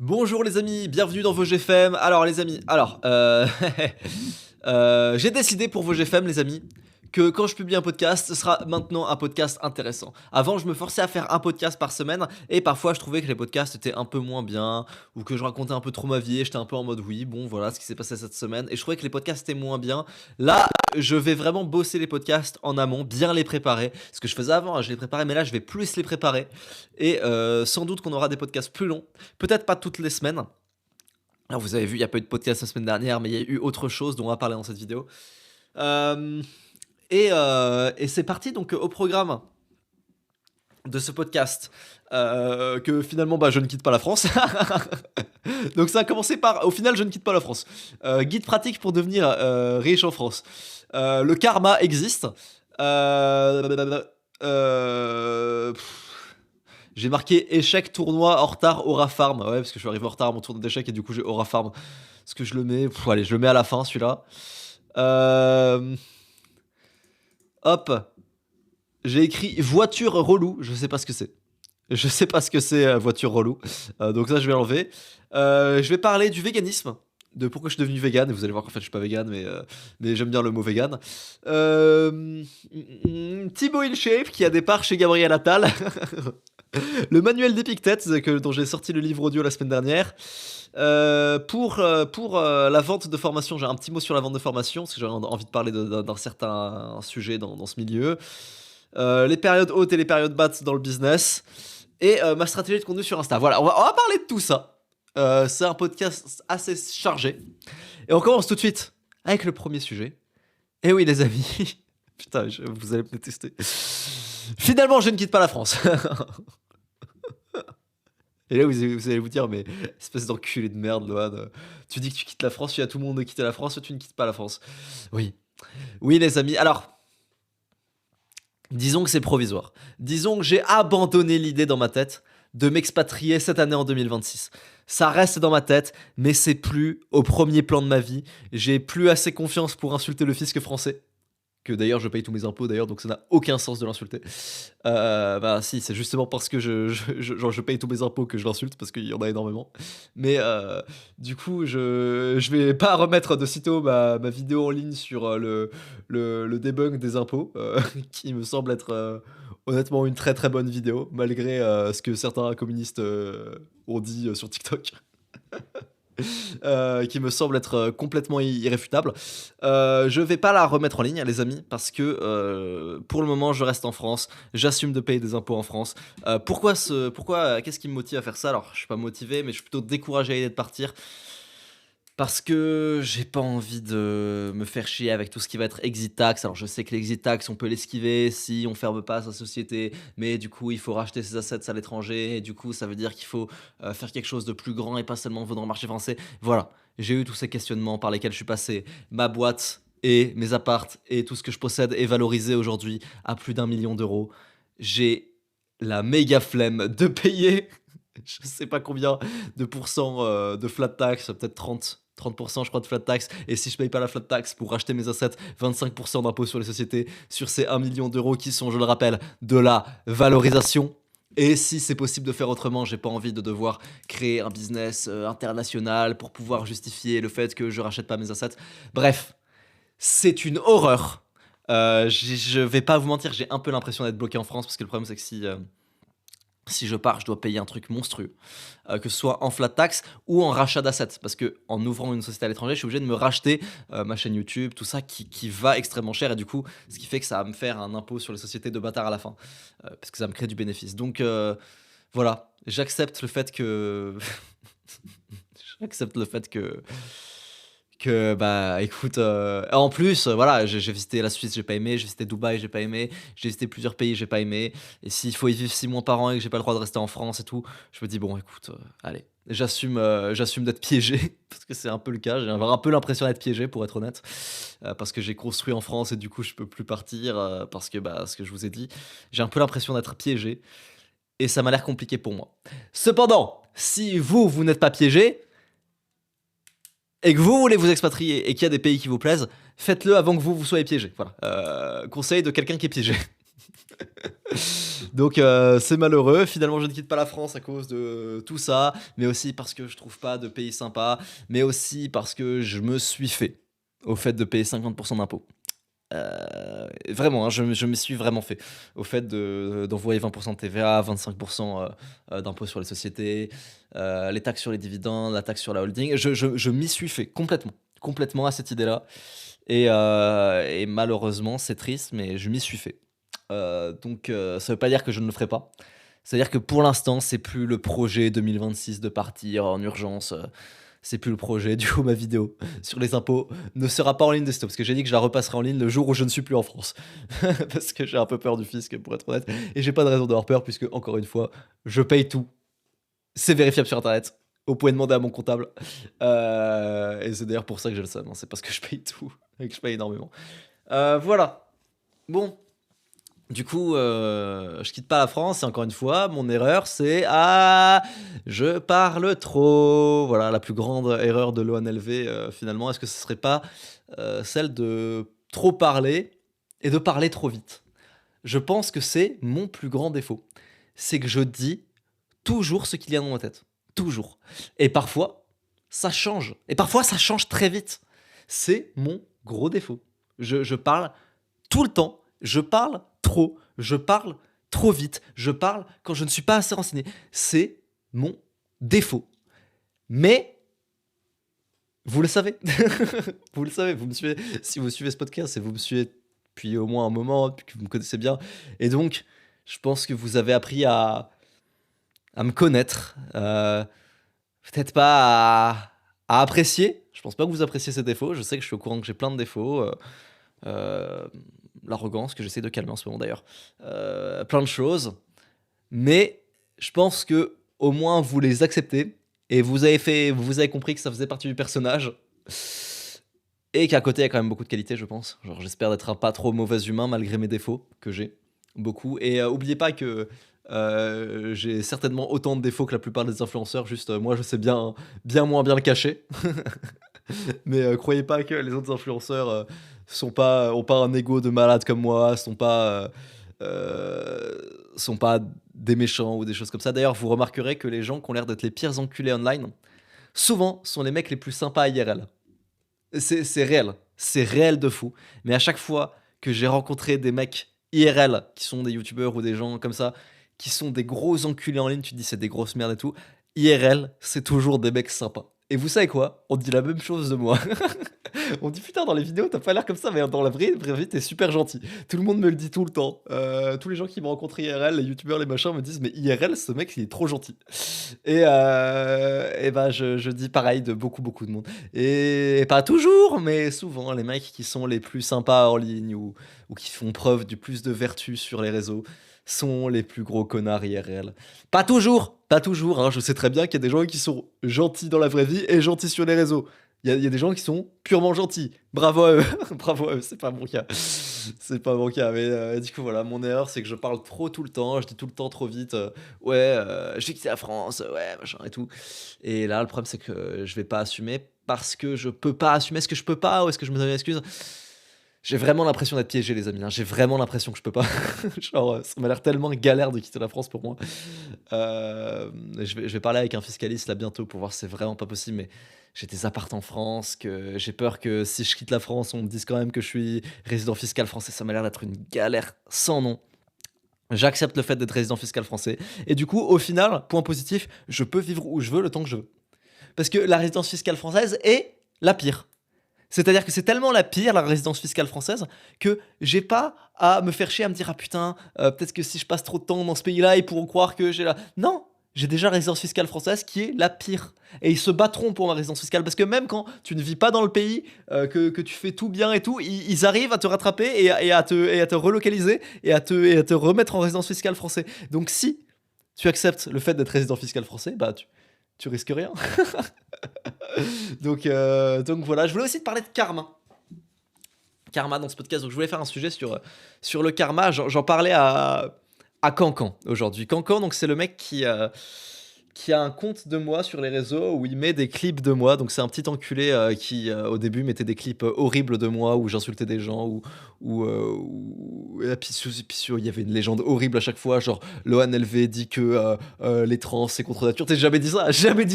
Bonjour les amis, bienvenue dans vos GFM. Alors les amis, j'ai décidé pour vos GFM les amis que quand je publie un podcast, ce sera maintenant un podcast intéressant. Avant, je me forçais à faire un podcast par semaine et parfois je trouvais que les podcasts étaient un peu moins bien ou que je racontais un peu trop ma vie et j'étais un peu en mode oui, bon voilà ce qui s'est passé cette semaine et je trouvais que les podcasts étaient moins bien. Là, je vais vraiment bosser les podcasts en amont, bien les préparer. Ce que je faisais avant, hein, je les préparais, mais là je vais plus les préparer et sans doute qu'on aura des podcasts plus longs, peut-être pas toutes les semaines. Alors vous avez vu, il n'y a pas eu de podcast la semaine dernière, mais il y a eu autre chose dont on va parler dans cette vidéo. Euh, et c'est parti donc au programme de ce podcast que finalement je ne quitte pas la France. Donc ça a commencé par au final je ne quitte pas la France. Guide pratique pour devenir riche en France. Le karma existe. Euh, j'ai marqué échec tournoi en retard Aura Farm. Ouais, parce que je suis arrivé en retard à mon tournoi d'échecs et du coup j'ai Aura Farm. Est-ce que je le mets allez, je le mets à la fin celui-là. Euh, Hop. J'ai écrit voiture relou. Je sais pas ce que c'est. Je sais pas ce que c'est voiture relou. Donc ça, je vais l'enlever. Je vais parler du véganisme. De pourquoi je suis devenu vegan. Vous allez voir qu'en fait, je suis pas vegan, mais j'aime bien le mot vegan. Thibaut InShape qui a des parts chez Gabriel Attal. Le manuel d'Epictet dont j'ai sorti le livre audio la semaine dernière. Pour la vente de formation, j'ai un petit mot sur la vente de formation parce que j'ai envie de parler d'un certain sujet dans ce milieu. Les périodes hautes et les périodes basses dans le business et ma stratégie de contenu sur Insta. Voilà, on va parler de tout ça. C'est un podcast assez chargé et on commence tout de suite avec le premier sujet. Et oui les amis, putain, vous allez me détester. Finalement, je ne quitte pas la France. Et là, vous allez vous dire, mais espèce d'enculé de merde, Lohan. Tu dis que tu quittes la France, tu as tout le monde de quitter la France, tu ne quittes pas la France. Oui. Oui, les amis. Alors, disons que c'est provisoire. Disons que j'ai abandonné l'idée dans ma tête de m'expatrier cette année en 2026. Ça reste dans ma tête, mais c'est plus au premier plan de ma vie. J'ai plus assez confiance pour insulter le fisc français. Que d'ailleurs je paye tous mes impôts d'ailleurs, donc ça n'a aucun sens de l'insulter. Bah si, c'est justement parce que je paye tous mes impôts que je l'insulte, parce qu'il y en a énormément. Mais du coup, je vais pas remettre de sitôt ma vidéo en ligne sur le debunk des impôts, qui me semble être honnêtement une très très bonne vidéo, malgré ce que certains communistes ont dit sur TikTok. Qui me semble être complètement irréfutable. Je vais pas la remettre en ligne, les amis, parce que pour le moment, je reste en France. J'assume de payer des impôts en France. Pourquoi qu'est-ce qui me motive à faire ça? Alors, je suis pas motivé, mais je suis plutôt découragé à l'idée de partir. Parce que j'ai pas envie de me faire chier avec tout ce qui va être exit tax. Alors je sais que l'exit tax, on peut l'esquiver si on ferme pas sa société, mais du coup il faut racheter ses assets à l'étranger, et du coup ça veut dire qu'il faut faire quelque chose de plus grand et pas seulement venir dans le marché français. Voilà, j'ai eu tous ces questionnements par lesquels je suis passé. Ma boîte et mes appartes et tout ce que je possède est valorisé aujourd'hui à plus d'1 million d'euros. J'ai la méga flemme de payer je sais pas combien de pourcents de flat tax, peut-être 30% je crois de flat tax, et si je paye pas la flat tax pour racheter mes assets, 25% d'impôt sur les sociétés sur ces 1 million d'euros qui sont, je le rappelle, de la valorisation. Et si c'est possible de faire autrement, j'ai pas envie de devoir créer un business international pour pouvoir justifier le fait que je rachète pas mes assets. Bref, c'est une horreur. Je vais pas vous mentir, j'ai un peu l'impression d'être bloqué en France parce que le problème c'est que si je pars, je dois payer un truc monstrueux, que ce soit en flat tax ou en rachat d'assets. Parce que en ouvrant une société à l'étranger, je suis obligé de me racheter ma chaîne YouTube, tout ça qui va extrêmement cher. Et du coup, ce qui fait que ça va me faire un impôt sur les sociétés de bâtard à la fin. Parce que ça me crée du bénéfice. Donc voilà, j'accepte le fait que. J'accepte le fait que bah écoute en plus voilà j'ai visité la Suisse, j'ai pas aimé, j'ai visité Dubaï, j'ai pas aimé, j'ai visité plusieurs pays, j'ai pas aimé, et s'il faut y vivre 6 mois par an et que j'ai pas le droit de rester en France et tout, je me dis bon écoute allez, j'assume d'être piégé parce que c'est un peu le cas, j'ai un peu l'impression d'être piégé pour être honnête, parce que j'ai construit en France et du coup je peux plus partir parce que bah ce que je vous ai dit, j'ai un peu l'impression d'être piégé et ça m'a l'air compliqué pour moi. Cependant, si vous n'êtes pas piégé et que vous voulez vous expatrier et qu'il y a des pays qui vous plaisent, faites-le avant que vous soyez piégé. Voilà. Conseil de quelqu'un qui est piégé. Donc c'est malheureux. Finalement, je ne quitte pas la France à cause de tout ça, mais aussi parce que je trouve pas de pays sympa, mais aussi parce que je me suis fait au fait de payer 50% d'impôts. Vraiment, hein, je me suis vraiment fait au fait d'envoyer 20% de TVA, 25% d'impôts sur les sociétés, les taxes sur les dividendes, la taxe sur la holding. Je m'y suis fait complètement, complètement à cette idée-là. Et malheureusement, c'est triste, mais je m'y suis fait. Donc, ça veut pas dire que je ne le ferai pas. C'est-à-dire que pour l'instant, c'est plus le projet 2026 de partir en urgence. C'est plus le projet. Du coup, ma vidéo sur les impôts ne sera pas en ligne de sitôt. Parce que j'ai dit que je la repasserai en ligne le jour où je ne suis plus en France. Parce que j'ai un peu peur du fisc, pour être honnête. Et j'ai pas de raison d'avoir peur, puisque, encore une fois, je paye tout. C'est vérifiable sur internet. Vous pouvez demander à mon comptable. Et c'est d'ailleurs pour ça que j'ai le seum, hein. C'est parce que je paye tout et que je paye énormément. Voilà. Bon. Du coup, je quitte pas la France et encore une fois, mon erreur, c'est je parle trop. Voilà, la plus grande erreur de l'ONLV, finalement, est-ce que ce serait pas celle de trop parler et de parler trop vite? Je pense que c'est mon plus grand défaut. C'est que je dis toujours ce qu'il y a dans ma tête. Toujours. Et parfois, ça change. Et parfois, ça change très vite. C'est mon gros défaut. Je parle tout le temps. Je parle trop. Je parle trop vite. Je parle quand je ne suis pas assez renseigné. C'est mon défaut. Mais vous le savez. Vous le savez. Vous me suivez. Si vous suivez ce podcast et vous me suivez depuis au moins un moment, puis que vous me connaissez bien. Et donc, je pense que vous avez appris à me connaître. Peut-être pas à apprécier. Je pense pas que vous appréciez ces défauts. Je sais que je suis au courant que j'ai plein de défauts. Euh, L'arrogance que j'essaie de calmer en ce moment d'ailleurs. Plein de choses. Mais je pense que au moins vous les acceptez et vous avez compris que ça faisait partie du personnage et qu'à côté il y a quand même beaucoup de qualités, je pense. Genre j'espère d'être un pas trop mauvais humain malgré mes défauts que j'ai beaucoup. Et oubliez pas que j'ai certainement autant de défauts que la plupart des influenceurs. Juste moi je sais bien moins bien le cacher. Mais croyez pas que les autres influenceurs ont pas un ego de malade comme moi, sont pas des méchants ou des choses comme ça. D'ailleurs, vous remarquerez que les gens qui ont l'air d'être les pires enculés online, souvent sont les mecs les plus sympas IRL. C'est réel de fou. Mais à chaque fois que j'ai rencontré des mecs IRL, qui sont des youtubeurs ou des gens comme ça, qui sont des gros enculés en ligne, tu te dis c'est des grosses merdes et tout, IRL, c'est toujours des mecs sympas. Et vous savez quoi? On dit la même chose de moi. On dit putain dans les vidéos t'as pas l'air comme ça, mais dans la vraie vie t'es super gentil. Tout le monde me le dit tout le temps. Tous les gens qui me rencontrent IRL, les youtubeurs, les machins me disent mais IRL ce mec il est trop gentil. Et bah je dis pareil de beaucoup de monde. Et pas toujours, mais souvent les mecs qui sont les plus sympas en ligne ou qui font preuve du plus de vertu sur les réseaux sont les plus gros connards IRL. Pas toujours, hein. Je sais très bien qu'il y a des gens qui sont gentils dans la vraie vie et gentils sur les réseaux. Il y a des gens qui sont purement gentils. Bravo à eux. Bravo à eux, c'est pas mon cas. C'est pas mon cas. Mais du coup, voilà, mon erreur, c'est que je parle trop tout le temps. Je dis tout le temps trop vite. Ouais, j'ai quitté la France. Ouais, machin et tout. Et là, le problème, c'est que je vais pas assumer parce que je peux pas assumer. Est-ce que je peux pas ou est-ce que je me donne une excuse? J'ai vraiment l'impression d'être piégé, les amis, hein. J'ai vraiment l'impression que je peux pas. Genre, ça m'a l'air tellement galère de quitter la France pour moi. Je vais parler avec un fiscaliste là bientôt pour voir si c'est vraiment pas possible, mais j'ai des apparts en France, que j'ai peur que si je quitte la France, on me dise quand même que je suis résident fiscal français. Ça m'a l'air d'être une galère sans nom. J'accepte le fait d'être résident fiscal français. Et du coup, au final, point positif, je peux vivre où je veux le temps que je veux. Parce que la résidence fiscale française est la pire. C'est-à-dire que c'est tellement la pire, la résidence fiscale française, que j'ai pas à me faire chier à me dire ah putain, peut-être que si je passe trop de temps dans ce pays-là, ils pourront croire que j'ai la. Non, j'ai déjà la résidence fiscale française qui est la pire. Et ils se battront pour ma résidence fiscale parce que même quand tu ne vis pas dans le pays, que tu fais tout bien et tout, ils arrivent à te rattraper et à te relocaliser et à te remettre en résidence fiscale française. Donc si tu acceptes le fait d'être résident fiscal français, bah tu risques rien. Donc voilà, je voulais aussi te parler de karma. Karma dans ce podcast, donc je voulais faire un sujet sur le karma. J'en parlais à Cancan aujourd'hui. Cancan, donc c'est le mec qui qui a un compte de moi sur les réseaux où il met des clips de moi. Donc c'est un petit enculé qui au début mettait des clips horribles de moi où j'insultais des gens et puis, il y avait une légende horrible à chaque fois, genre Lohan LV dit que les trans c'est contre nature. T'as jamais dit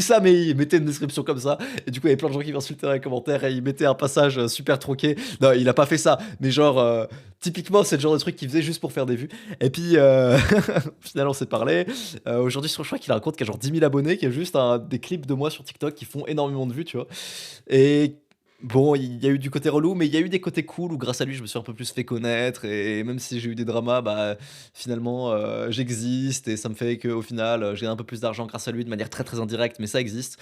ça, mais il mettait une description comme ça. Et du coup il y avait plein de gens qui m'insultaient dans les commentaires et il mettait un passage super tronqué. Non, il a pas fait ça, mais genre typiquement c'est le genre de truc qu'il faisait juste pour faire des vues. Et puis finalement on s'est parlé. Aujourd'hui, je crois qu'il a un compte qui a genre 10 000 abonnés, qui a juste des clips de moi sur TikTok qui font énormément de vues, tu vois. Et bon, il y a eu du côté relou, mais il y a eu des côtés cool où grâce à lui, je me suis un peu plus fait connaître. Et même si j'ai eu des dramas, bah finalement, j'existe et ça me fait qu'au final, j'ai un peu plus d'argent grâce à lui de manière très très indirecte, mais ça existe.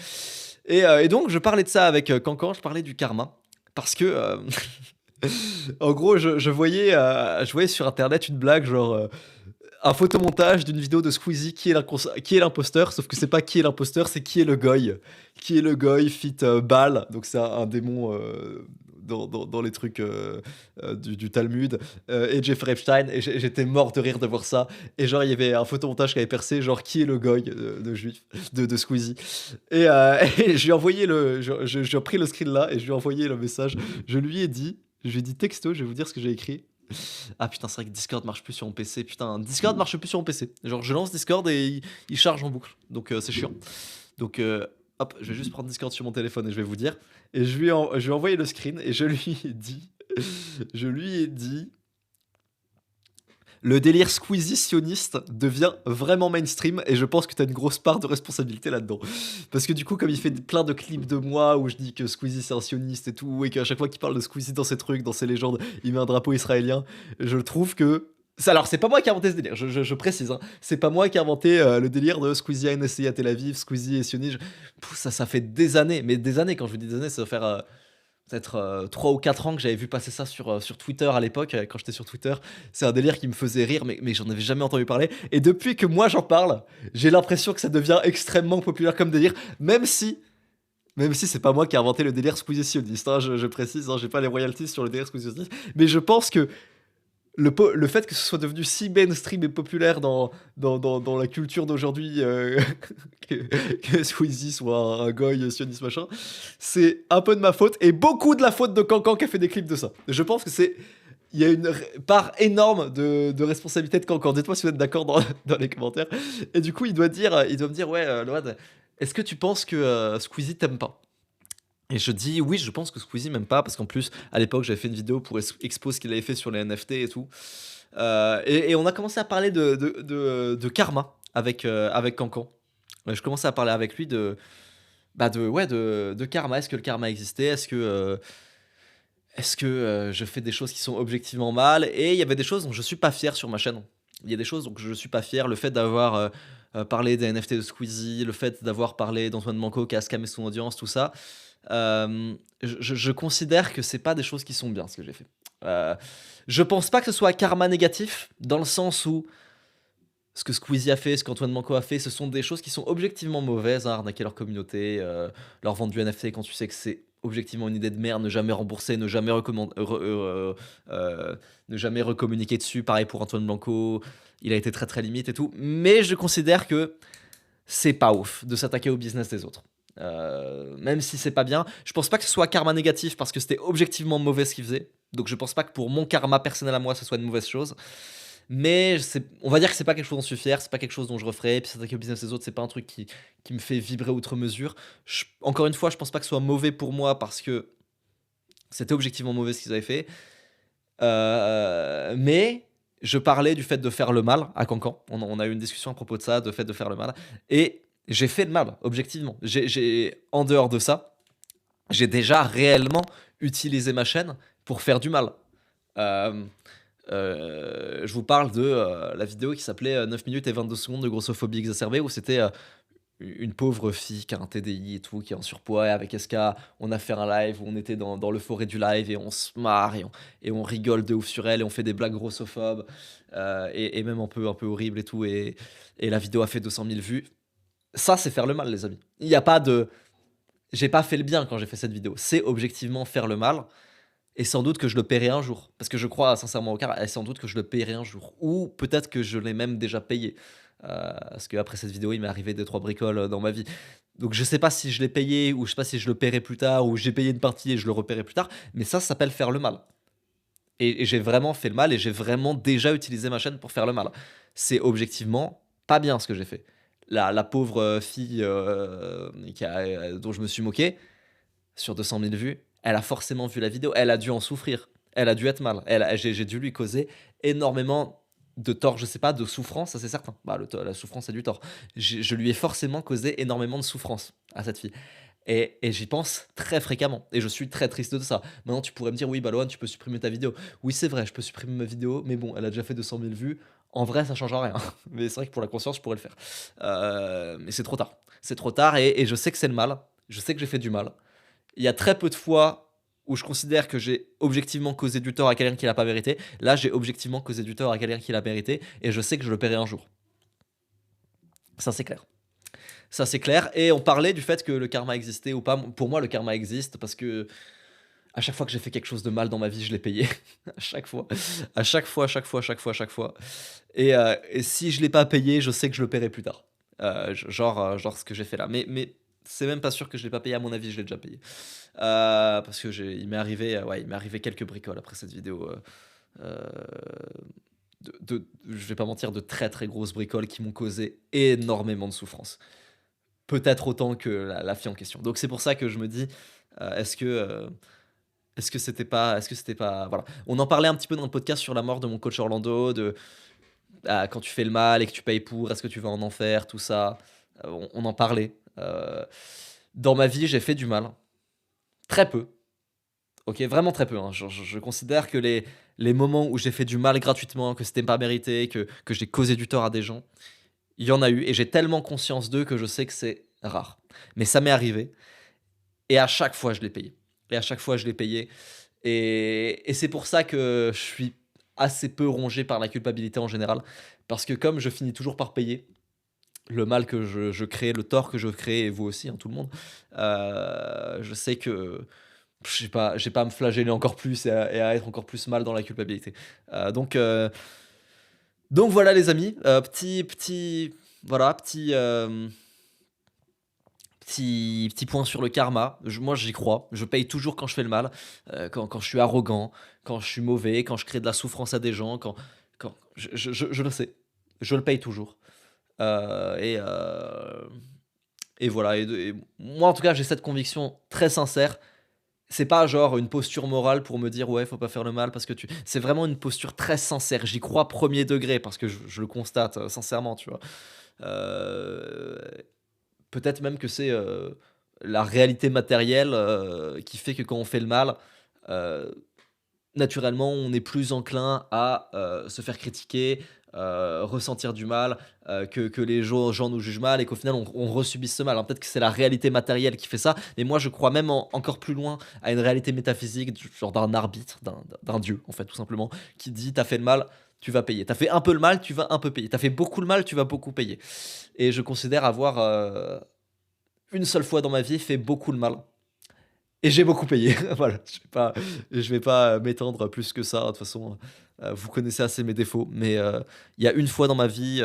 Et donc, je parlais de ça avec Cancan, je parlais du karma. Parce que, en gros, je voyais sur internet une blague genre. Un photomontage d'une vidéo de Squeezie qui est l'imposteur, sauf que c'est pas qui est l'imposteur, c'est qui est le goy. Qui est le goy fit Baal, donc c'est un démon dans les trucs du Talmud, et Jeffrey Epstein, et j'étais mort de rire de voir ça. Et genre, il y avait un photomontage qui avait percé, genre qui est le goy de juif, de Squeezie. Et je lui ai envoyé j'ai pris le screen là, et je lui ai envoyé le message. Je lui ai dit texto, je vais vous dire ce que j'ai écrit. Ah putain, c'est vrai que Discord marche plus sur mon PC. Putain, Discord marche plus sur mon PC. Genre, je lance Discord et il charge en boucle. Donc, c'est chiant. Donc, hop, je vais juste prendre Discord sur mon téléphone et je vais vous dire. Et je lui ai envoyé le screen et je lui ai dit. Je lui ai dit. Le délire Squeezie sioniste devient vraiment mainstream et je pense que t'as une grosse part de responsabilité là-dedans. Parce que du coup, comme il fait plein de clips de moi où je dis que Squeezie c'est un sioniste et tout, et qu'à chaque fois qu'il parle de Squeezie dans ses trucs, dans ses légendes, il met un drapeau israélien, je trouve que. Alors, c'est pas moi qui ai inventé ce délire, je précise, hein. C'est pas moi qui ai inventé le délire de Squeezie a une SCI à Tel Aviv, Squeezie est sioniste. Ça fait des années, mais des années, quand je vous dis des années, ça va faire peut-être 3 ou 4 ans que j'avais vu passer ça sur Twitter à l'époque, quand j'étais sur Twitter. C'est un délire qui me faisait rire, mais j'en avais jamais entendu parler. Et depuis que moi j'en parle, j'ai l'impression que ça devient extrêmement populaire comme délire, même si c'est pas moi qui ai inventé le délire Squeezie sioniste, hein, je précise, hein, j'ai pas les royalties sur le délire Squeezie sioniste, mais je pense que le fait que ce soit devenu si mainstream et populaire dans la culture d'aujourd'hui, que Squeezie soit un goy sioniste machin, c'est un peu de ma faute et beaucoup de la faute de Cancan qui a fait des clips de ça. Je pense que il y a une part énorme de responsabilité de Cancan. Dites-moi si vous êtes d'accord dans les commentaires. Et du coup, il doit me dire, ouais, Load, est-ce que tu penses que Squeezie t'aime pas? Et je dis oui, je pense que Squeezie m'aime pas parce qu'en plus à l'époque j'avais fait une vidéo pour exposer ce qu'il avait fait sur les NFT et tout. Et on a commencé à parler de karma avec Cancan. Je commençais à parler avec lui de karma. Est-ce que le karma existait? Est-ce que je fais des choses qui sont objectivement mal? Et il y avait des choses dont je suis pas fier sur ma chaîne. Il y a des choses dont je suis pas fier. Le fait d'avoir parlé des NFT de Squeezie, le fait d'avoir parlé d'Antoine Manco qui a scamé son audience, tout ça. Je considère que c'est pas des choses qui sont bien ce que j'ai fait. Je pense pas que ce soit un karma négatif, dans le sens où ce que Squeezie a fait, ce qu'Antoine Manco a fait, ce sont des choses qui sont objectivement mauvaises, hein, arnaquer leur communauté, leur vendre du NFT quand tu sais que c'est objectivement une idée de merde, ne jamais rembourser, ne jamais recommuniquer dessus. Pareil pour Antoine Blanco, il a été très très limite et tout. Mais je considère que c'est pas ouf de s'attaquer au business des autres. Même si c'est pas bien, je pense pas que ce soit karma négatif parce que c'était objectivement mauvais ce qu'il faisait. Donc je pense pas que pour mon karma personnel à moi ce soit une mauvaise chose. Mais on va dire que c'est pas quelque chose dont je suis fier, c'est pas quelque chose dont je referai. Et puis s'attaquer au business des autres, c'est pas un truc qui me fait vibrer outre mesure. Encore une fois, je pense pas que ce soit mauvais pour moi parce que c'était objectivement mauvais ce qu'ils avaient fait. Mais je parlais du fait de faire le mal à Cancan. On a eu une discussion à propos de ça, de fait de faire le mal. Et j'ai fait le mal, objectivement. En dehors de ça, j'ai déjà réellement utilisé ma chaîne pour faire du mal. Euh, je vous parle de la vidéo qui s'appelait 9 minutes et 22 secondes de grossophobie exacerbée, où c'était une pauvre fille qui a un TDI et tout, qui est en surpoids, et avec SK, on a fait un live où on était dans l'euphorie du live et on se marre et on rigole de ouf sur elle et on fait des blagues grossophobes et même un peu horrible et tout, et la vidéo a fait 200 000 vues. Ça, c'est faire le mal, les amis. Il n'y a pas de... J'ai pas fait le bien quand j'ai fait cette vidéo. C'est objectivement faire le mal. Et sans doute que je le paierai un jour. Parce que je crois sincèrement au car, et sans doute que je le paierai un jour. Ou peut-être que je l'ai même déjà payé. Parce qu'après cette vidéo, il m'est arrivé deux trois bricoles, dans ma vie. Donc je sais pas si je l'ai payé ou je sais pas si je le paierai plus tard ou j'ai payé une partie et je le repaierai plus tard, mais ça s'appelle faire le mal. Et j'ai vraiment fait le mal et j'ai vraiment déjà utilisé ma chaîne pour faire le mal. C'est objectivement pas bien ce que j'ai fait. La pauvre, fille, dont je me suis moqué, sur 200 000 vues, elle a forcément vu la vidéo, elle a dû en souffrir, elle a dû être mal, j'ai dû lui causer énormément de tort, je sais pas, de souffrance, ça c'est certain. Bah, la souffrance c'est du tort. Je lui ai forcément causé énormément de souffrance à cette fille. Et j'y pense très fréquemment. Et je suis très triste de ça. Maintenant, tu pourrais me dire, oui, Balwan, tu peux supprimer ta vidéo. Oui, c'est vrai, je peux supprimer ma vidéo, mais bon, elle a déjà fait 200 000 vues. En vrai, ça change rien. Mais c'est vrai que pour la conscience, je pourrais le faire. Mais c'est trop tard. C'est trop tard et je sais que c'est le mal. Je sais que j'ai fait du mal. Il y a très peu de fois où je considère que j'ai objectivement causé du tort à quelqu'un qui l'a pas mérité. Là, j'ai objectivement causé du tort à quelqu'un qui l'a mérité et je sais que je le paierai un jour. Ça, c'est clair. Ça, c'est clair. Et on parlait du fait que le karma existait ou pas. Pour moi, le karma existe parce que à chaque fois que j'ai fait quelque chose de mal dans ma vie, je l'ai payé. À chaque fois. À chaque fois, à chaque fois, à chaque fois, à chaque fois. Et si je l'ai pas payé, je sais que je le paierai plus tard. Genre ce que j'ai fait là. Mais c'est même pas sûr que je l'ai pas payé. À mon avis, je l'ai déjà payé. Parce que il m'est arrivé quelques bricoles après cette vidéo. Euh, je vais pas mentir, de très très grosses bricoles qui m'ont causé énormément de souffrance. Peut-être autant que la fille en question. Donc c'est pour ça que je me dis, euh, est-ce que euh, est-ce que c'était pas voilà. On en parlait un petit peu dans le podcast sur la mort de mon coach Orlando, de quand tu fais le mal et que tu payes pour, est-ce que tu vas en enfer, tout ça. On en parlait. Dans ma vie, j'ai fait du mal, très peu. Ok, vraiment très peu, hein. Je considère que les moments où j'ai fait du mal gratuitement, que c'était pas mérité, que j'ai causé du tort à des gens, il y en a eu et j'ai tellement conscience d'eux que je sais que c'est rare. Mais ça m'est arrivé et à chaque fois je l'ai payé. Et à chaque fois je l'ai payé. Et c'est pour ça que je suis assez peu rongé par la culpabilité en général. Parce que comme je finis toujours par payer le mal que je crée, le tort que je crée, et vous aussi, hein, tout le monde, je sais que j'ai pas à me flageller encore plus et à être encore plus mal dans la culpabilité. Donc voilà les amis, voilà, petit point sur le karma. Moi, j'y crois. Je paye toujours quand je fais le mal, quand je suis arrogant, quand je suis mauvais, quand je crée de la souffrance à des gens, je le sais. Je le paye toujours. Euh, et, euh, et voilà. Et moi, en tout cas, j'ai cette conviction très sincère. C'est pas genre une posture morale pour me dire ouais, faut pas faire le mal parce que tu. C'est vraiment une posture très sincère. J'y crois premier degré parce que je le constate sincèrement, tu vois. Euh, Peut-être même que c'est la réalité matérielle qui fait que quand on fait le mal, euh, naturellement, on est plus enclin à se faire critiquer, ressentir du mal, que les gens nous jugent mal et qu'au final, on resubisse ce mal. Alors peut-être que c'est la réalité matérielle qui fait ça, mais moi, je crois même encore plus loin à une réalité métaphysique, genre d'un arbitre, d'un dieu, en fait, tout simplement, qui dit, t'as fait le mal, tu vas payer. T'as fait un peu le mal, tu vas un peu payer. T'as fait beaucoup le mal, tu vas beaucoup payer. Et je considère avoir une seule fois dans ma vie fait beaucoup de mal. Et j'ai beaucoup payé. Voilà, je vais pas m'étendre plus que ça. De toute façon, vous connaissez assez mes défauts. Mais il y a une fois dans ma vie,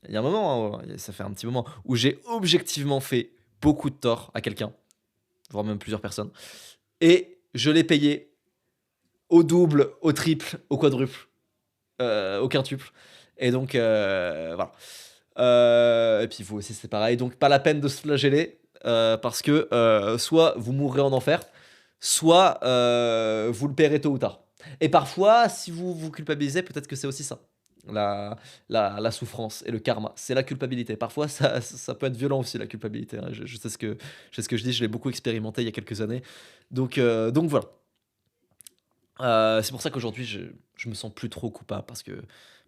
il y a un moment, hein, ça fait un petit moment, où j'ai objectivement fait beaucoup de tort à quelqu'un, voire même plusieurs personnes. Et je l'ai payé au double, au triple, au quadruple, au quintuple. Et donc, voilà. Et puis vous aussi c'est pareil, donc pas la peine de se flageller parce que soit vous mourrez en enfer, soit vous le paierez tôt ou tard. Et parfois, si vous vous culpabilisez, peut-être que c'est aussi ça. La, la souffrance et le karma, c'est la culpabilité. Parfois, ça peut être violent aussi, la culpabilité, hein. Je sais ce que je dis, je l'ai beaucoup expérimenté il y a quelques années. Donc voilà. C'est pour ça qu'aujourd'hui, je me sens plus trop coupable parce que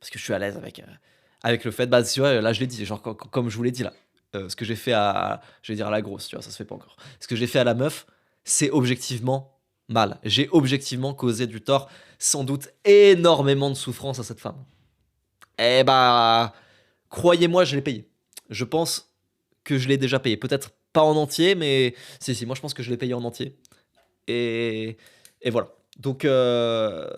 je suis à l'aise avec le fait. Bah, tu vois, là, je l'ai dit, genre, comme je vous l'ai dit là, ce que j'ai fait je vais dire à la grosse, tu vois, ça se fait pas encore. Ce que j'ai fait à la meuf, c'est objectivement mal. J'ai objectivement causé du tort, sans doute énormément de souffrance à cette femme. Eh bah, croyez-moi, je l'ai payé. Je pense que je l'ai déjà payé. Peut-être pas en entier, mais si, moi je pense que je l'ai payé en entier. Et, et voilà. Donc voilà.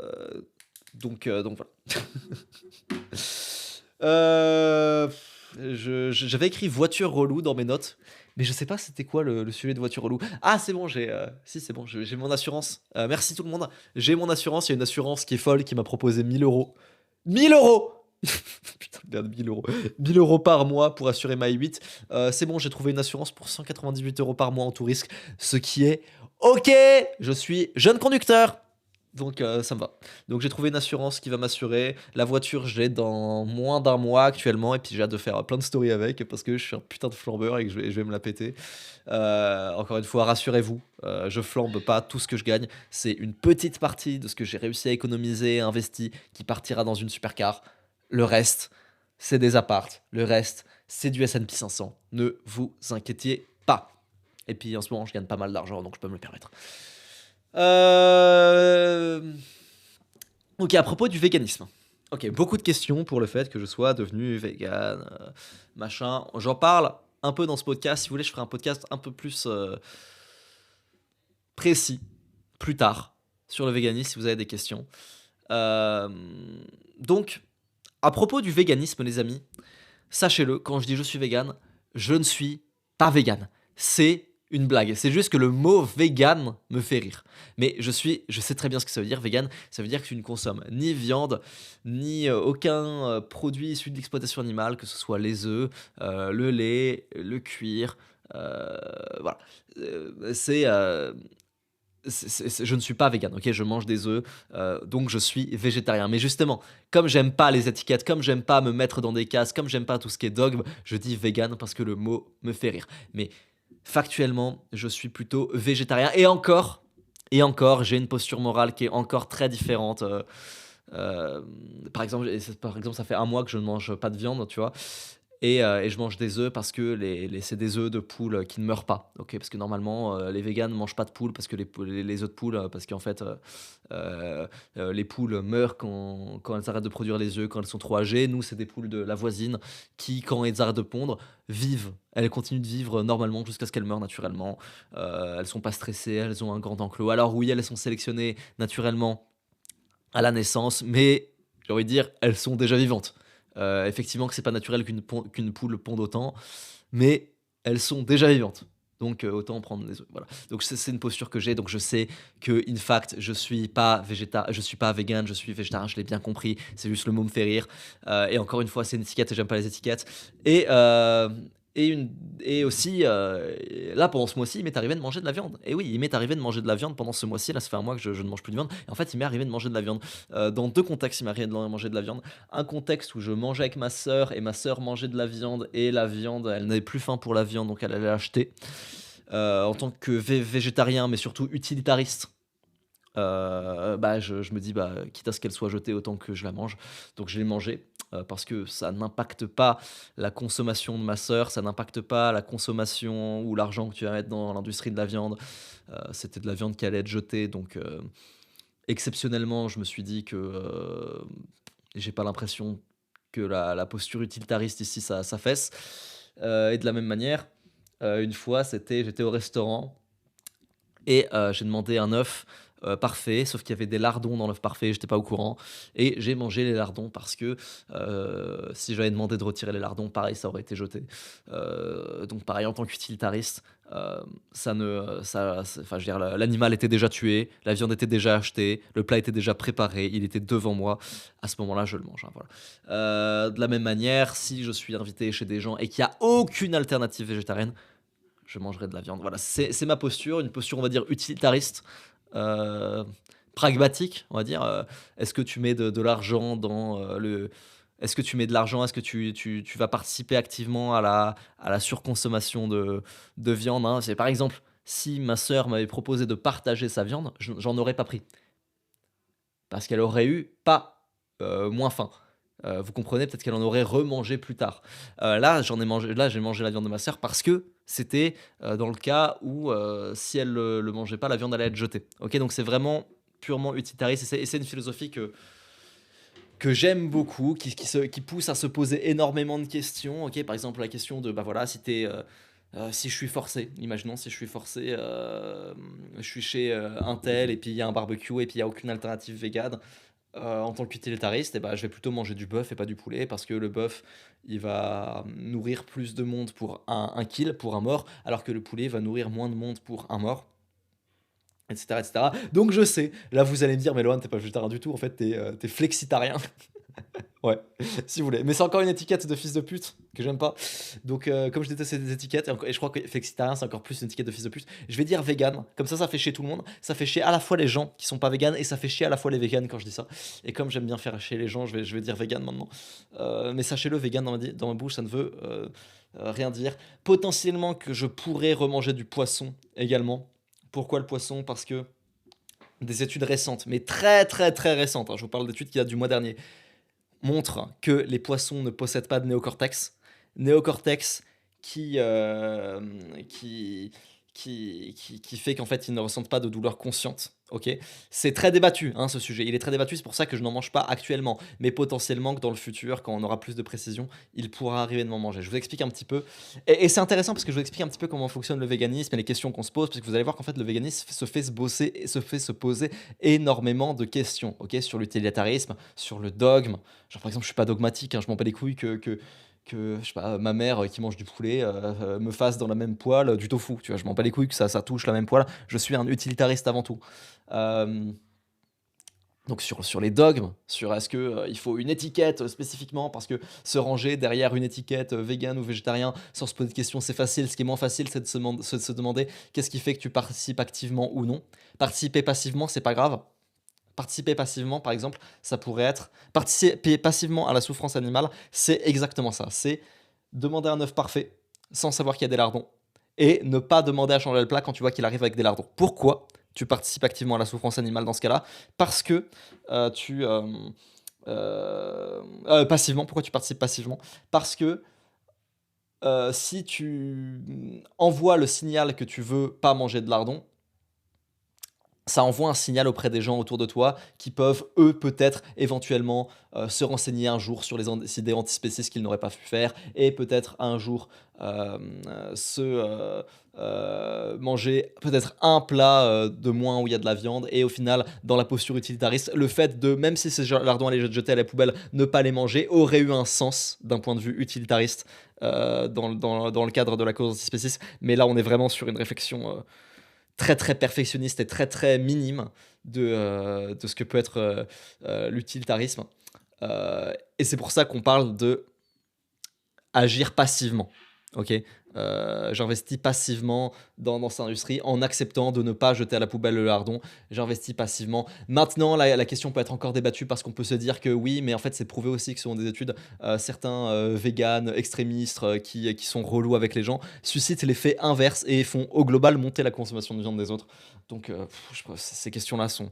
Euh, J'avais écrit voiture relou dans mes notes, mais je sais pas c'était quoi le sujet de voiture relou. Ah c'est bon, si c'est bon, j'ai mon assurance. Merci tout le monde. J'ai mon assurance, il y a une assurance qui est folle qui m'a proposé 1 000 euros. 1 000 euros. Putain de merde, 1 000 euros. 1 000 euros par mois pour assurer ma i8. C'est bon, j'ai trouvé une assurance pour 198 € par mois en tout risque, ce qui est OK. Je suis jeune conducteur. Donc ça me va. Donc j'ai trouvé une assurance qui va m'assurer. La voiture, je l'ai dans moins d'un mois actuellement. Et puis j'ai hâte de faire plein de stories avec parce que je suis un putain de flambeur et que je vais me la péter. Encore une fois, rassurez-vous, je flambe pas tout ce que je gagne. C'est une petite partie de ce que j'ai réussi à économiser et investi qui partira dans une supercar. Le reste, c'est des appartes. Le reste, c'est du S&P 500. Ne vous inquiétez pas. Et puis en ce moment, je gagne pas mal d'argent, donc je peux me le permettre. Ok, à propos du véganisme. Ok, beaucoup de questions pour le fait que je sois devenu vegan, machin. J'en parle un peu dans ce podcast. Si vous voulez, je ferai un podcast un peu plus précis plus tard sur le véganisme si vous avez des questions. Euh, donc, à propos du véganisme, les amis, sachez-le, quand je dis je suis vegan, je ne suis pas vegan. C'est une blague. C'est juste que le mot vegan me fait rire. Mais je sais très bien ce que ça veut dire, vegan. Ça veut dire que tu ne consommes ni viande, ni aucun produit issu de l'exploitation animale, que ce soit les œufs, le lait, le cuir. Voilà. Je ne suis pas vegan, ok, je mange des œufs, donc je suis végétarien. Mais justement, comme j'aime pas les étiquettes, comme j'aime pas me mettre dans des cases, comme j'aime pas tout ce qui est dogme, je dis vegan parce que le mot me fait rire. Mais factuellement, je suis plutôt végétarien. Et encore, j'ai une posture morale qui est encore très différente. Par exemple, ça fait un mois que je ne mange pas de viande, tu vois. Et je mange des œufs parce que c'est des œufs de poule qui ne meurent pas. Ok, parce que normalement, les véganes ne mangent pas de poule parce que les œufs de poule, parce qu'en fait, les poules meurent quand elles arrêtent de produire les œufs, quand elles sont trop âgées. Nous, c'est des poules de la voisine qui, quand elles arrêtent de pondre, vivent. Elles continuent de vivre normalement jusqu'à ce qu'elles meurent naturellement. Elles sont pas stressées, elles ont un grand enclos. Alors oui, elles sont sélectionnées naturellement à la naissance, mais j'ai envie de dire, elles sont déjà vivantes. Effectivement que c'est pas naturel qu'une poule ponde autant, mais elles sont déjà vivantes. Donc autant prendre les œufs. Voilà. Donc c'est une posture que j'ai. Donc je sais que in fact je suis pas je suis pas vegan, je suis végétarien. Je l'ai bien compris. C'est juste le mot me fait rire. Et encore une fois, c'est une étiquette et j'aime pas les étiquettes. Et euh, et aussi, là, pendant ce mois-ci, il m'est arrivé de manger de la viande. Et oui, il m'est arrivé de manger de la viande pendant ce mois-ci. Là, ça fait un mois que je ne mange plus de viande. Et en fait, il m'est arrivé de manger de la viande. Dans deux contextes, il m'est arrivé de manger de la viande. Un contexte où je mangeais avec ma sœur et ma sœur mangeait de la viande. Et la viande, elle n'avait plus faim pour la viande, donc elle allait l'acheter. En tant que végétarien, mais surtout utilitariste, bah, je me dis, bah, quitte à ce qu'elle soit jetée, autant que je la mange. Donc je l'ai mangée parce que ça n'impacte pas la consommation de ma sœur, ça n'impacte pas la consommation ou l'argent que tu vas mettre dans l'industrie de la viande. C'était de la viande qui allait être jetée, donc exceptionnellement, je me suis dit que j'ai pas l'impression que la posture utilitariste ici, ça fesse. Et de la même manière, une fois, j'étais au restaurant et j'ai demandé un œuf parfait, sauf qu'il y avait des lardons dans l'œuf parfait, j'étais pas au courant. Et j'ai mangé les lardons parce que si j'avais demandé de retirer les lardons, pareil, ça aurait été jeté. Donc pareil, en tant qu'utilitariste, enfin, je veux dire, l'animal était déjà tué, la viande était déjà achetée, le plat était déjà préparé, il était devant moi. À ce moment-là, je le mange, hein, voilà. De la même manière, si je suis invité chez des gens et qu'il n'y a aucune alternative végétarienne, je mangerai de la viande. Voilà, c'est ma posture, une posture, on va dire, utilitariste, euh, pragmatique, on va dire. Est-ce que tu mets de l'argent dans le. Est-ce que tu mets de l'argent? Est-ce que tu vas participer activement à la surconsommation de viande, hein? C'est par exemple, si ma sœur m'avait proposé de partager sa viande, j'en aurais pas pris. Parce qu'elle aurait eu pas moins faim. Vous comprenez, peut-être qu'elle en aurait remangé plus tard. Là, j'ai mangé la viande de ma sœur parce que c'était dans le cas où si elle le mangeait pas, la viande allait être jetée. Ok, donc c'est vraiment purement utilitariste et c'est une philosophie que j'aime beaucoup, qui pousse à se poser énormément de questions. Ok, par exemple la question de bah voilà, si je suis forcé, imaginons si je suis forcé, je suis chez un tel et puis il y a un barbecue et puis il y a aucune alternative végane. en tant qu'utilitariste, et bah, je vais plutôt manger du bœuf et pas du poulet parce que le bœuf, il va nourrir plus de monde pour un kill, pour un mort, alors que le poulet va nourrir moins de monde pour un mort, etc., etc. Donc je sais, là vous allez me dire, mais Lohan, t'es pas végétarien du tout, en fait, t'es flexitarien. Ouais, si vous voulez. Mais c'est encore une étiquette de fils de pute que j'aime pas. Donc, comme je déteste ces étiquettes, et je crois que flexitarien, c'est encore plus une étiquette de fils de pute, je vais dire vegan. Comme ça fait chier tout le monde. Ça fait chier à la fois les gens qui sont pas vegan et ça fait chier à la fois les vegans quand je dis ça. Et comme j'aime bien faire chier les gens, je vais dire vegan maintenant. Mais sachez-le, vegan dans ma bouche, ça ne veut rien dire. Potentiellement que je pourrais remanger du poisson également. Pourquoi le poisson? Parce que des études récentes, mais très très très récentes, hein, je vous parle d'études qui datent du mois dernier, montre que les poissons ne possèdent pas de néocortex. Néocortex qui, euh, qui, qui fait qu'en fait ils ne ressentent pas de douleur consciente. Ok, c'est très débattu, hein, ce sujet. Il est très débattu, c'est pour ça que je n'en mange pas actuellement. Mais potentiellement que dans le futur, quand on aura plus de précision, il pourra arriver de m'en manger. Je vous explique un petit peu. Et c'est intéressant parce que je vous explique un petit peu comment fonctionne le véganisme et les questions qu'on se pose. Parce que vous allez voir qu'en fait, le véganisme se poser énormément de questions, ok, sur l'utilitarisme, sur le dogme. Genre, par exemple, je suis pas dogmatique, hein, je m'en bats les couilles que je sais pas, ma mère qui mange du poulet me fasse dans la même poêle du tofu. Tu vois, je m'en bats les couilles que ça touche la même poêle. Je suis un utilitariste avant tout. Euh, donc sur les dogmes, sur est-ce que il faut une étiquette spécifiquement parce que se ranger derrière une étiquette vegan ou végétarien sans se poser de questions c'est facile. Ce qui est moins facile c'est de se demander qu'est-ce qui fait que tu participes activement ou non. Participer passivement c'est pas grave. Participer passivement, par exemple, ça pourrait être participer passivement à la souffrance animale, c'est exactement ça. C'est demander un œuf parfait sans savoir qu'il y a des lardons et ne pas demander à changer le plat quand tu vois qu'il arrive avec des lardons. Pourquoi tu participes activement à la souffrance animale dans ce cas-là? Parce que tu passivement. Pourquoi tu participes passivement? Parce que si tu envoies le signal que tu veux pas manger de lardons, ça envoie un signal auprès des gens autour de toi qui peuvent, eux, peut-être, éventuellement, se renseigner un jour sur les idées antispécistes qu'ils n'auraient pas pu faire et peut-être un jour manger peut-être un plat de moins où il y a de la viande et au final, dans la posture utilitariste, le fait de, même si ces lardons allaient jeter à la poubelle, ne pas les manger aurait eu un sens d'un point de vue utilitariste dans le cadre de la cause antispéciste. Mais là, on est vraiment sur une réflexion très très perfectionniste et très très minime de ce que peut être l'utilitarisme. Et c'est pour ça qu'on parle de agir passivement. Ok, j'investis passivement dans cette industrie en acceptant de ne pas jeter à la poubelle le lardon. J'investis passivement. Maintenant, la question peut être encore débattue parce qu'on peut se dire que oui, mais en fait, c'est prouvé aussi que selon des études, certains véganes extrémistes qui sont relous avec les gens suscitent l'effet inverse et font au global monter la consommation de viande des autres. Donc, ces questions-là sont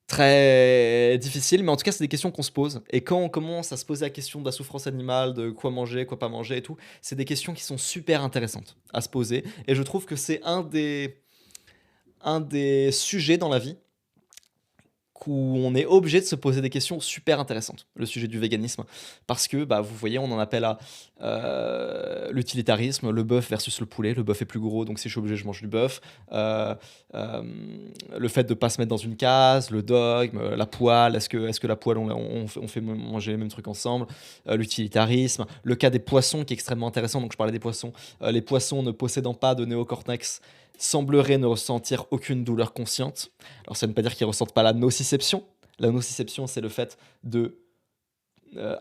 très difficile, mais en tout cas, c'est des questions qu'on se pose. Et quand on commence à se poser la question de la souffrance animale, de quoi manger, quoi pas manger et tout, c'est des questions qui sont super intéressantes à se poser. Et je trouve que c'est un des sujets dans la vie où on est obligé de se poser des questions super intéressantes, le sujet du véganisme, parce que bah, vous voyez, on en appelle à l'utilitarisme, le bœuf versus le poulet, le bœuf est plus gros, donc si je suis obligé, je mange du bœuf, euh, euh, le fait de ne pas se mettre dans une case, le dogme, la poêle, est-ce que la poêle, on fait manger les mêmes trucs ensemble, l'utilitarisme, le cas des poissons qui est extrêmement intéressant, donc je parlais des poissons, les poissons ne possédant pas de néocortex sembleraient ne ressentir aucune douleur consciente. Alors ça ne veut pas dire qu'ils ressentent pas la nociception. La nociception, c'est le fait de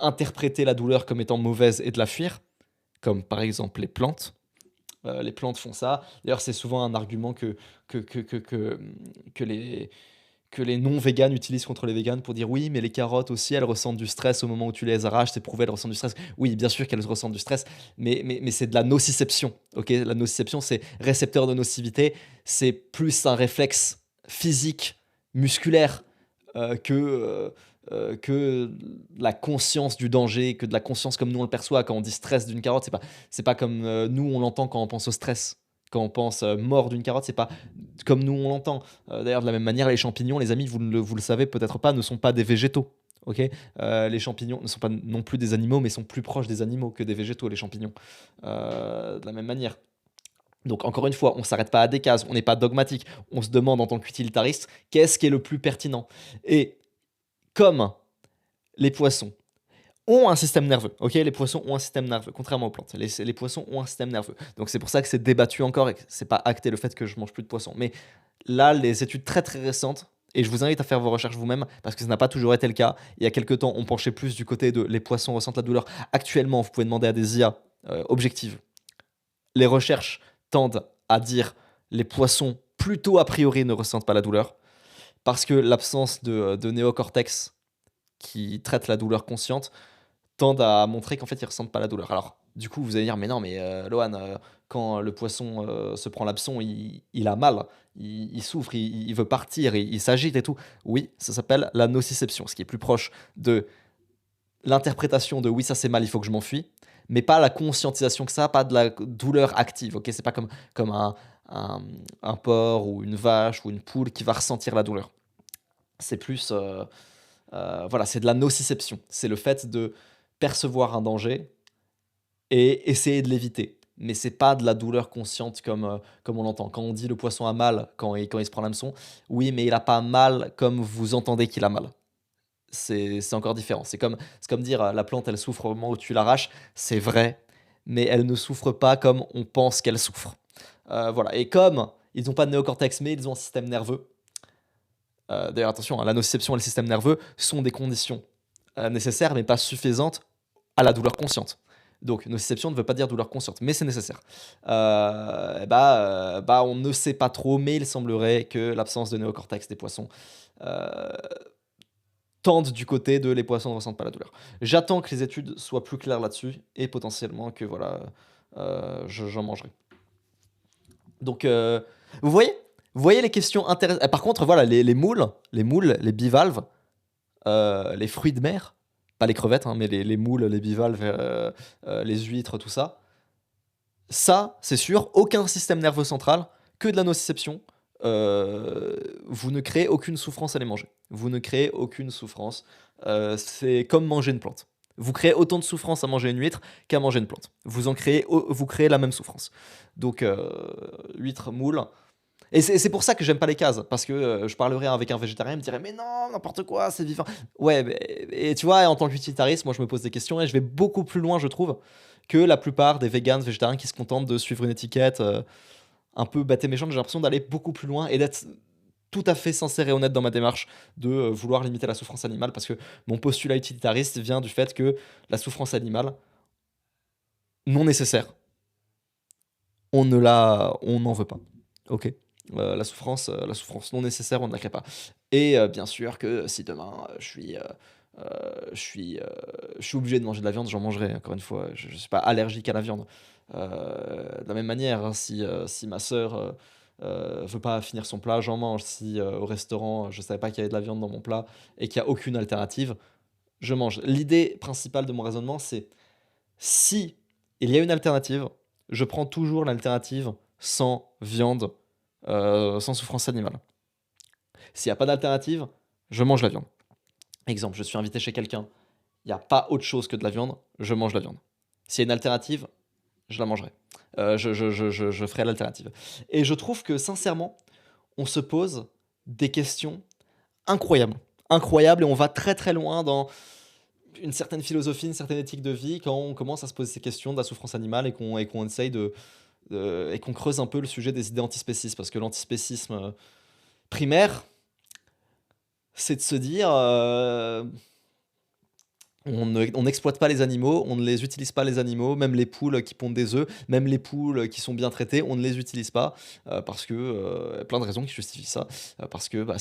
interpréter la douleur comme étant mauvaise et de la fuir, comme par exemple les plantes. Les plantes font ça. D'ailleurs, c'est souvent un argument que, que, que, que, que les, que les non-véganes utilisent contre les véganes pour dire oui, mais les carottes aussi, elles ressentent du stress au moment où tu les arraches, c'est prouvé, elles ressentent du stress. Oui, bien sûr qu'elles ressentent du stress, mais c'est de la nociception. Ok, la nociception, c'est récepteur de nocivité, c'est plus un réflexe physique, musculaire, que la conscience du danger, que de la conscience comme nous on le perçoit quand on dit stress d'une carotte. C'est pas comme nous on l'entend quand on pense au stress. Quand on pense mort d'une carotte, c'est pas comme nous on l'entend. D'ailleurs, de la même manière, les champignons, les amis, vous le savez peut-être pas, ne sont pas des végétaux. Ok, les champignons ne sont pas non plus des animaux, mais sont plus proches des animaux que des végétaux, les champignons. De la même manière. Donc encore une fois, on ne s'arrête pas à des cases, on n'est pas dogmatique. On se demande en tant qu'utilitariste, qu'est-ce qui est le plus pertinent? Et Comme les poissons ont un système nerveux, ok? Les poissons ont un système nerveux, contrairement aux plantes. Les poissons ont un système nerveux. Donc c'est pour ça que c'est débattu encore et que c'est pas acté le fait que je mange plus de poissons. Mais là, les études très très récentes, et je vous invite à faire vos recherches vous-même parce que ça n'a pas toujours été le cas. Il y a quelques temps, on penchait plus du côté de les poissons ressentent la douleur. Actuellement, vous pouvez demander à des IA objectives. Les recherches tendent à dire les poissons plutôt a priori ne ressentent pas la douleur parce que l'absence de néocortex qui traite la douleur consciente tendent à montrer qu'en fait, ils ressentent pas la douleur. Alors, du coup, vous allez dire: «Mais non, mais Lohan, quand le poisson, se prend l'hameçon, il a mal, il souffre, il veut partir, il s'agite et tout». Oui, ça s'appelle la nociception, ce qui est plus proche de l'interprétation de: «Oui, ça c'est mal, il faut que je m'enfuis», mais pas la conscientisation que ça, pas de la douleur active, OK? C'est pas comme un un porc ou une vache ou une poule qui va ressentir la douleur. C'est plus, voilà, c'est de la nociception. C'est le fait de percevoir un danger et essayer de l'éviter. Mais c'est pas de la douleur consciente comme on l'entend. Quand on dit: «Le poisson a mal» quand il se prend l'hameçon, oui, mais il a pas mal comme vous entendez qu'il a mal. C'est encore différent. C'est comme dire, «La plante, elle souffre au moment où tu l'arraches». C'est vrai, mais elle ne souffre pas comme on pense qu'elle souffre. Voilà, et comme ils n'ont pas de néocortex, mais ils ont un système nerveux. D'ailleurs attention, hein, la nociception et le système nerveux sont des conditions, nécessaires, mais pas suffisantes à la douleur consciente. Donc nociception ne veut pas dire douleur consciente, mais c'est nécessaire. On ne sait pas trop, mais il semblerait que l'absence de néocortex des poissons, heu, tende du côté de les poissons ne ressentent pas la douleur. J'attends que les études soient plus claires là-dessus et potentiellement que voilà, j'en mangerai. Donc, vous voyez? Vous voyez les questions intéressantes. Par contre, voilà, les moules, les bivalves, les fruits de mer, pas les crevettes, hein, mais les moules, les bivalves, les huîtres, tout ça. Ça, c'est sûr, aucun système nerveux central, que de la nociception. Vous ne créez aucune souffrance à les manger. Vous ne créez aucune souffrance. C'est comme manger une plante. Vous créez autant de souffrance à manger une huître qu'à manger une plante. Vous créez la même souffrance. Donc, huître, moule. Et c'est pour ça que j'aime pas les cases, parce que je parlerais avec un végétarien, il me dirait: «Mais non, n'importe quoi, c'est vivant». Ouais, et tu vois, en tant qu'utilitariste, moi je me pose des questions et je vais beaucoup plus loin, je trouve, que la plupart des véganes, végétariens qui se contentent de suivre une étiquette un peu bête et méchante. J'ai l'impression d'aller beaucoup plus loin et d'être tout à fait sincère et honnête dans ma démarche de vouloir limiter la souffrance animale, parce que mon postulat utilitariste vient du fait que la souffrance animale, non nécessaire, on n'en veut pas. OK? La souffrance non nécessaire, on ne la crée pas. Et bien sûr que si demain, je suis obligé de manger de la viande, j'en mangerai. Encore une fois, je ne suis pas allergique à la viande. De la même manière, hein, si ma sœur, veut pas finir son plat, j'en mange. Si, au restaurant, je savais pas qu'il y avait de la viande dans mon plat et qu'il y a aucune alternative, je mange. L'idée principale de mon raisonnement, c'est: si il y a une alternative, je prends toujours l'alternative sans viande, sans souffrance animale. S'il y a pas d'alternative, je mange la viande. Exemple, je suis invité chez quelqu'un, il y a pas autre chose que de la viande, je mange la viande. S'il y a une alternative, je la mangerai. Je ferai l'alternative. Et je trouve que sincèrement, on se pose des questions incroyables. Incroyables, et on va très, très loin dans une certaine philosophie, une certaine éthique de vie quand on commence à se poser ces questions de la souffrance animale et qu'on essaye et qu'on creuse un peu le sujet des idées antispécistes. Parce que l'antispécisme, primaire, c'est de se dire, on n'exploite pas les animaux, on ne les utilise pas les animaux, même les poules qui pondent des œufs, même les poules qui sont bien traitées, on ne les utilise pas, parce que, plein de raisons qui justifient ça, parce que, bah,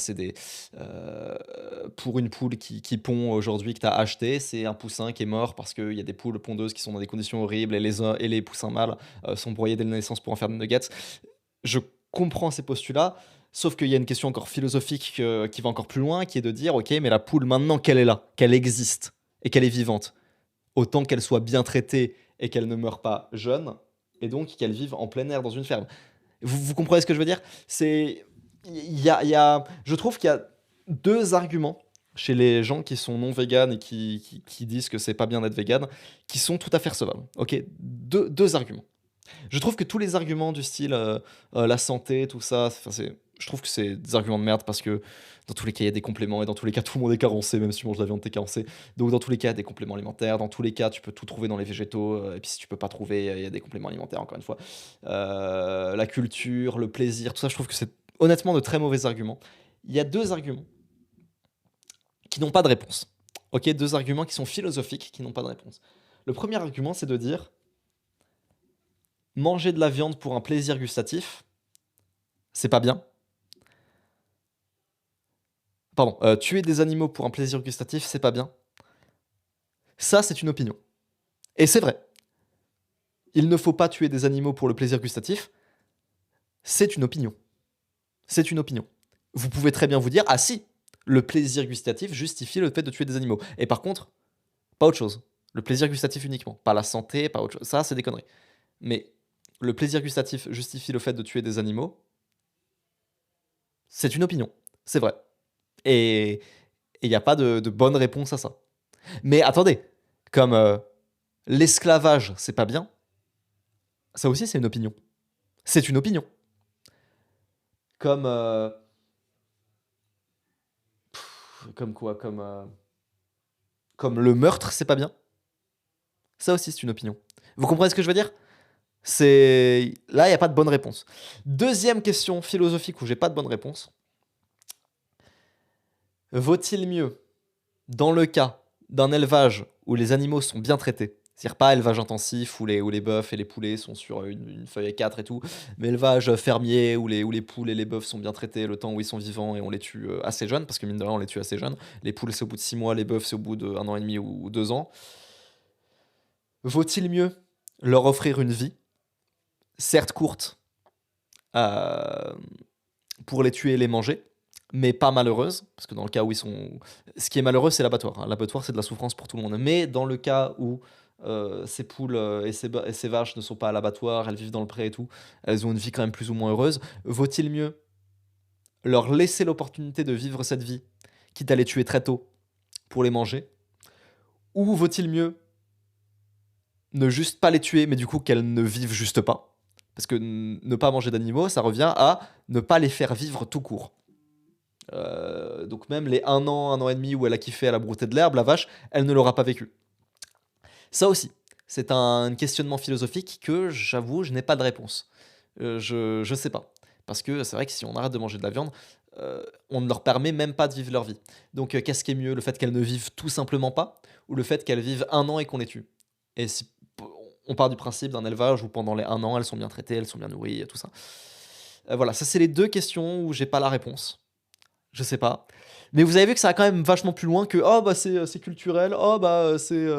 pour une poule qui pond aujourd'hui, que tu as acheté, c'est un poussin qui est mort parce qu'il y a des poules pondeuses qui sont dans des conditions horribles, et les poussins mâles, sont broyés dès la naissance pour en faire des nuggets. Je comprends ces postulats, sauf qu'il y a une question encore philosophique, qui va encore plus loin, qui est de dire: «OK, mais la poule maintenant qu'elle est là, qu'elle existe et qu'elle est vivante, autant qu'elle soit bien traitée et qu'elle ne meure pas jeune, et donc qu'elle vive en plein air dans une ferme». Vous comprenez ce que je veux dire? C'est je trouve qu'il y a 2 arguments chez les gens qui sont non véganes et qui disent que c'est pas bien d'être végane, qui sont tout à fait recevables. OK? Deux arguments. Je trouve que tous les arguments du style, la santé, tout ça, enfin, Je trouve que c'est des arguments de merde parce que dans tous les cas, il y a des compléments et dans tous les cas, tout le monde est carencé, même si tu manges de la viande, t'es carencé. Donc dans tous les cas, il y a des compléments alimentaires. Dans tous les cas, tu peux tout trouver dans les végétaux. Et puis si tu peux pas trouver, il y a des compléments alimentaires, encore une fois. La culture, le plaisir, tout ça, je trouve que c'est honnêtement de très mauvais arguments. Il y a deux arguments qui n'ont pas de réponse. Ok, deux arguments qui sont philosophiques, qui n'ont pas de réponse. Le premier argument, c'est de dire manger de la viande pour un plaisir gustatif, c'est pas bien. Pardon, tuer des animaux pour un plaisir gustatif, c'est pas bien. Ça, c'est une opinion. Et c'est vrai. Il ne faut pas tuer des animaux pour le plaisir gustatif. C'est une opinion. C'est une opinion. Vous pouvez très bien vous dire, ah si, le plaisir gustatif justifie le fait de tuer des animaux. Et par contre, pas autre chose. Le plaisir gustatif uniquement. Pas la santé, pas autre chose. Ça, c'est des conneries. Mais le plaisir gustatif justifie le fait de tuer des animaux. C'est une opinion. C'est vrai. Et il n'y a pas de bonne réponse à ça. Mais attendez, comme l'esclavage, c'est pas bien, ça aussi, c'est une opinion. C'est une opinion. Comme. Comme quoi Comme le meurtre, c'est pas bien. Ça aussi, c'est une opinion. Vous comprenez ce que je veux dire? C'est. Là, il n'y a pas de bonne réponse. Deuxième question philosophique où j'ai pas de bonne réponse. Vaut-il mieux, dans le cas d'un élevage où les animaux sont bien traités, c'est-à-dire pas élevage intensif où les bœufs et les poulets sont sur une feuille A4 et tout, mais élevage fermier où les poules et les bœufs sont bien traités le temps où ils sont vivants et on les tue assez jeunes, parce que mine de rien on les tue assez jeunes. Les poules c'est au bout de 6 mois, les bœufs c'est au bout d'1 an et demi ou 2 ans. Vaut-il mieux leur offrir une vie, certes courte, euh, pour les tuer et les manger, mais pas malheureuse, parce que dans le cas où ils sont... Ce qui est malheureux, c'est l'abattoir. Hein. L'abattoir, c'est de la souffrance pour tout le monde. Mais dans le cas où ces poules et ces vaches ne sont pas à l'abattoir, elles vivent dans le pré et tout, elles ont une vie quand même plus ou moins heureuse, vaut-il mieux leur laisser l'opportunité de vivre cette vie, quitte à les tuer très tôt pour les manger, ou vaut-il mieux ne juste pas les tuer, mais du coup qu'elles ne vivent juste pas? Parce que ne pas manger d'animaux, ça revient à ne pas les faire vivre tout court. Donc même les 1 an et demi où elle a kiffé, elle a brouté de l'herbe, la vache, elle ne l'aura pas vécu. Ça aussi, c'est un questionnement philosophique que j'avoue, je n'ai pas de réponse. Je sais pas. Parce que c'est vrai que si on arrête de manger de la viande, on ne leur permet même pas de vivre leur vie. Donc qu'est-ce qui est mieux? Le fait qu'elles ne vivent tout simplement pas ou le fait qu'elles vivent 1 an et qu'on les tue? Et si on part du principe d'un élevage où pendant les 1 an, elles sont bien traitées, elles sont bien nourries, tout ça. Voilà, ça c'est les deux questions où j'ai pas la réponse. Je sais pas. Mais vous avez vu que ça va quand même vachement plus loin que oh bah c'est culturel, oh bah c'est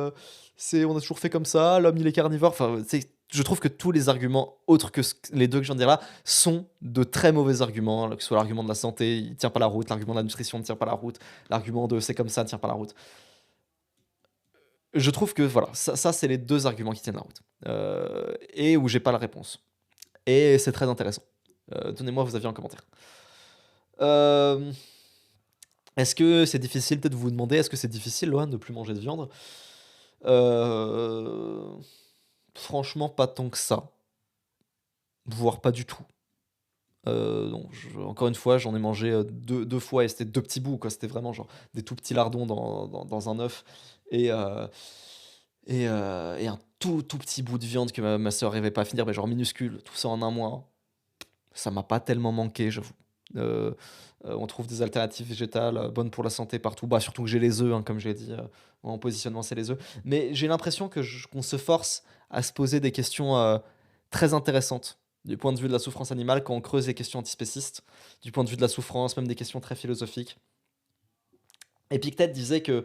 on a toujours fait comme ça, l'homme il est carnivore. Enfin, je trouve que tous les arguments autres que les deux que je viens de dire là sont de très mauvais arguments, que ce soit l'argument de la santé, il tient pas la route, l'argument de la nutrition ne tient pas la route, l'argument de c'est comme ça ne tient pas la route. Je trouve que voilà, ça c'est les deux arguments qui tiennent la route. Et où j'ai pas la réponse. Et c'est très intéressant. Donnez-moi vos avis en commentaire. Euh, Est-ce que c'est difficile, peut-être vous vous demandez, est-ce que c'est difficile, Lohan, de ne plus manger de viande? Euh, Franchement, pas tant que ça. Voire pas du tout. Non, encore une fois, j'en ai mangé deux fois et c'était deux petits bouts, quoi. C'était vraiment genre des tout petits lardons dans un œuf et, et un tout petit bout de viande que ma soeur n'arrivait pas à finir, mais genre minuscule, tout ça en un mois. Ça m'a pas tellement manqué, j'avoue. Euh, on trouve des alternatives végétales bonnes pour la santé partout. Bah, surtout que j'ai les œufs, hein, comme j'ai dit, en positionnement, c'est les œufs. Mais j'ai l'impression qu'on se force à se poser des questions très intéressantes du point de vue de la souffrance animale quand on creuse les questions antispécistes, du point de vue de la souffrance, même des questions très philosophiques. Épictète disait que.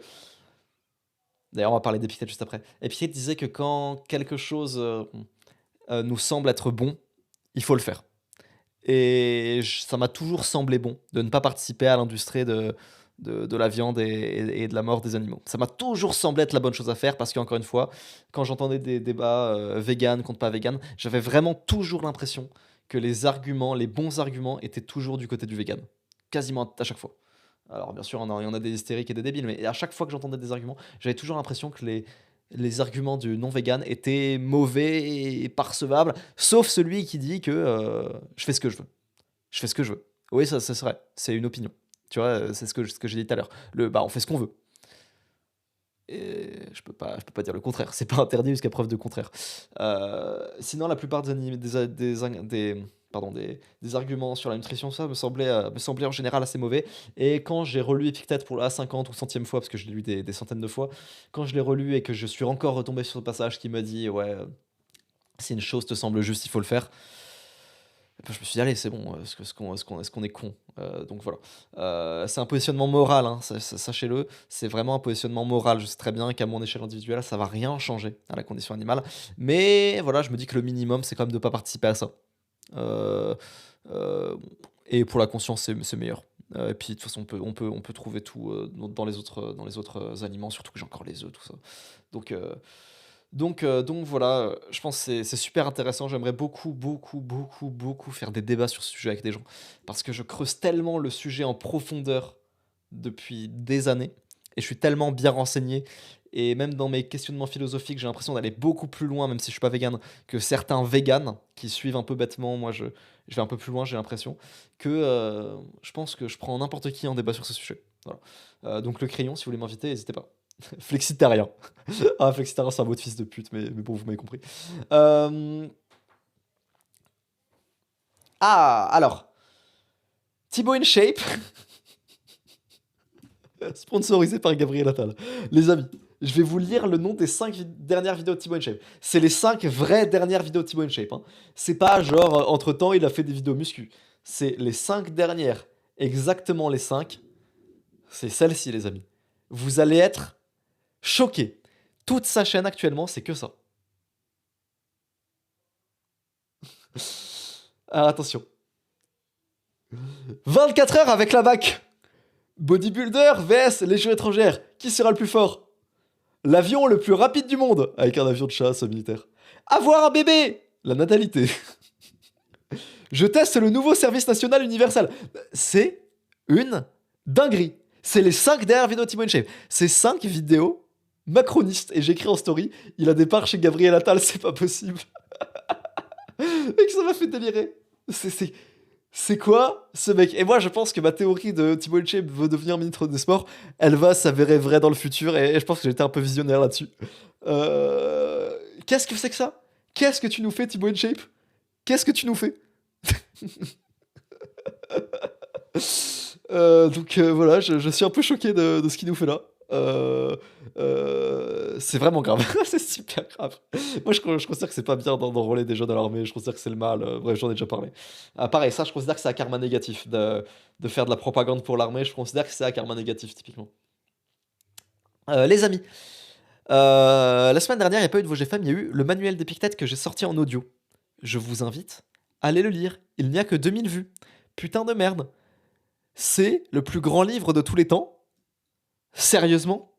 D'ailleurs, on va parler d'Épictète juste après. Épictète disait que quand quelque chose nous semble être bon, il faut le faire. Et ça m'a toujours semblé bon de ne pas participer à l'industrie de la viande et de la mort des animaux. Ça m'a toujours semblé être la bonne chose à faire parce qu'encore une fois, quand j'entendais des débats vegan contre pas vegan, j'avais vraiment toujours l'impression que les arguments, les bons arguments étaient toujours du côté du vegan. Quasiment à chaque fois. Alors bien sûr, il y en a des hystériques et des débiles, mais à chaque fois que j'entendais des arguments, j'avais toujours l'impression que les arguments du non-vegan étaient mauvais et parcevables, sauf celui qui dit que je fais ce que je veux. Je fais ce que je veux. Oui, ça c'est vrai, c'est une opinion. Tu vois, c'est ce que j'ai dit tout à l'heure. On fait ce qu'on veut et je peux pas dire le contraire. C'est pas interdit jusqu'à preuve de contraire. Sinon la plupart des anim des pardon, des arguments sur la nutrition, ça me semblait en général assez mauvais et quand j'ai relu Epictète pour la 50 ou centième fois, parce que je l'ai lu des centaines de fois, quand je l'ai relu et que je suis encore retombé sur ce passage qui m'a dit: «Ouais, si une chose te semble juste, il faut le faire». Et puis je me suis dit: «Allez, c'est bon, est-ce qu'on est con?» Donc voilà. C'est un positionnement moral, hein, sachez-le, c'est vraiment un positionnement moral. Je sais très bien qu'à mon échelle individuelle, ça va rien changer à la condition animale. Mais voilà, je me dis que le minimum, c'est quand même de ne pas participer à ça. Heu heu et pour la conscience, c'est meilleur. Et puis de toute façon, on peut trouver tout, dans les autres aliments, surtout que j'ai encore les œufs, tout ça. Donc heu donc voilà, je pense que c'est super intéressant. J'aimerais beaucoup, beaucoup, beaucoup, beaucoup faire des débats sur ce sujet avec des gens. Parce que je creuse tellement le sujet en profondeur depuis des années et je suis tellement bien renseigné et même dans mes questionnements philosophiques, j'ai l'impression d'aller beaucoup plus loin, même si je suis pas végan, que certains véganes qui suivent un peu bêtement. Moi, je vais un peu plus loin, j'ai l'impression que, je pense que je prends n'importe qui en débat sur ce sujet. Voilà. Donc le crayon, si vous voulez m'inviter, n'hésitez pas. Flexitarien. Ah, flexitarien, c'est un mot de fils de pute, mais bon, vous m'avez compris. Euh, Ah, alors, Thibaut InShape, sponsorisé par Gabriel Attal. Les amis, je vais vous lire le nom des 5 dernières vidéos de Thibaut InShape. C'est les 5 vraies dernières vidéos de Thibaut InShape, hein. C'est pas genre, entre-temps, il a fait des vidéos muscu. C'est les 5 dernières, exactement les 5. C'est celle-ci, les amis. Vous allez être choqués. Toute sa chaîne actuellement, c'est que ça. Alors attention. 24 heures avec la vac. Bodybuilder vs Légion étrangère. Qui sera le plus fort? L'avion le plus rapide du monde. Avec un avion de chasse militaire. Avoir un bébé. La natalité. Je teste le nouveau service national universel. C'est une dinguerie. C'est les 5 dernières vidéos de Timon Shape. C'est 5 vidéos macronistes. Et j'écris en story, il a des parts chez Gabriel Attal, c'est pas possible. Mec, ça m'a fait délirer. C'est quoi ce mec? Et moi, je pense que ma théorie de Thibaut Shape veut devenir ministre des Sports, elle va s'avérer vraie dans le futur. Et je pense que j'étais un peu visionnaire là-dessus. Qu'est-ce que c'est que ça? Qu'est-ce que tu nous fais, Thibaut Shape? Qu'est-ce que tu nous fais? Voilà, je suis un peu choqué de ce qu'il nous fait là. C'est vraiment grave. C'est super grave. Moi, je considère que c'est pas bien d'enrôler des jeunes à l'armée. Je considère que c'est le mal. Bref, j'en ai déjà parlé. Pareil, ça, je considère que c'est un karma négatif de faire de la propagande pour l'armée. Je considère que c'est un karma négatif, typiquement. Les amis, la semaine dernière, il n'y a pas eu de Vosges FM, il y a eu le manuel d'Épictète que j'ai sorti en audio. Je vous invite à aller le lire. Il n'y a que 2000 vues. Putain de merde. C'est le plus grand livre de tous les temps. Sérieusement,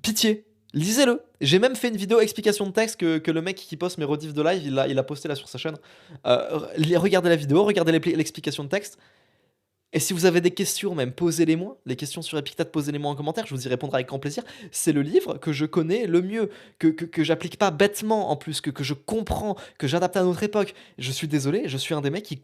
pitié, lisez-le. J'ai même fait une vidéo explication de texte que le mec qui poste mes rediffs de live, il a posté là sur sa chaîne. Regardez la vidéo, regardez l'explication de texte. Et si vous avez des questions, même posez-les-moi. Les questions sur Epictète, posez-les-moi en commentaire, je vous y répondrai avec grand plaisir. C'est le livre que je connais le mieux, que j'applique pas bêtement en plus, que je comprends, que j'adapte à notre époque. Je suis désolé, je suis un des mecs qui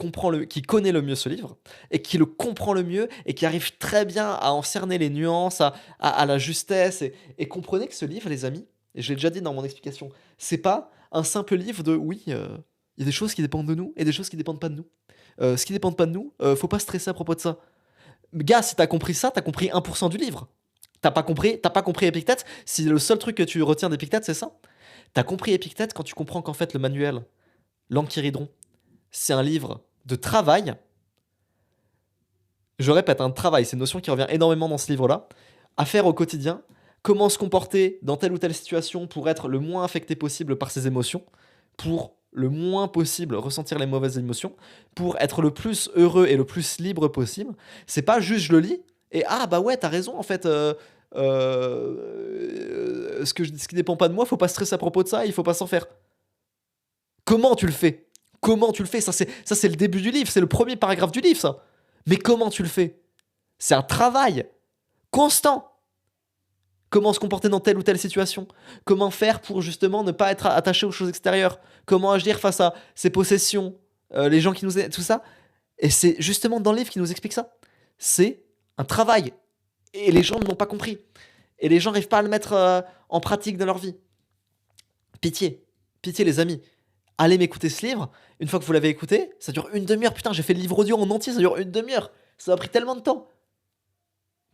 connaît le mieux ce livre, et qui le comprend le mieux, et qui arrive très bien à en cerner les nuances, à la justesse. Et comprenez que ce livre, les amis, et je l'ai déjà dit dans mon explication, c'est pas un simple livre de oui, il y a des choses qui dépendent de nous, et des choses qui dépendent pas de nous. Ce qui dépend pas de nous, faut pas stresser à propos de ça. Gars, si t'as compris ça, t'as compris 1% du livre. T'as pas compris Epictète si le seul truc que tu retiens d'Epictète, c'est ça. T'as compris Epictète quand tu comprends qu'en fait, le manuel, l'Enchiridion, c'est un livre de travail. Je répète, un travail, c'est une notion qui revient énormément dans ce livre-là. À faire au quotidien, comment se comporter dans telle ou telle situation pour être le moins affecté possible par ses émotions, pour le moins possible ressentir les mauvaises émotions, pour être le plus heureux et le plus libre possible. C'est pas juste je le lis et ah bah ouais, t'as raison en fait. Ce qui dépend pas de moi, faut pas stresser à propos de ça, il faut pas s'en faire. Comment tu le fais? Comment tu le fais? Ça c'est le début du livre, c'est le premier paragraphe du livre, ça. Mais comment tu le fais? C'est un travail constant. Comment se comporter dans telle ou telle situation? Comment faire pour justement ne pas être attaché aux choses extérieures? Comment agir face à ses possessions, les gens qui nous aident, tout ça? Et c'est justement dans le livre qui nous explique ça. C'est un travail. Et les gens ne l'ont pas compris. Et les gens n'arrivent pas à le mettre en pratique dans leur vie. Pitié. Pitié, les amis. Allez m'écouter ce livre. Une fois que vous l'avez écouté, ça dure une demi-heure. Putain, j'ai fait le livre audio en entier, ça dure une demi-heure. Ça m'a pris tellement de temps.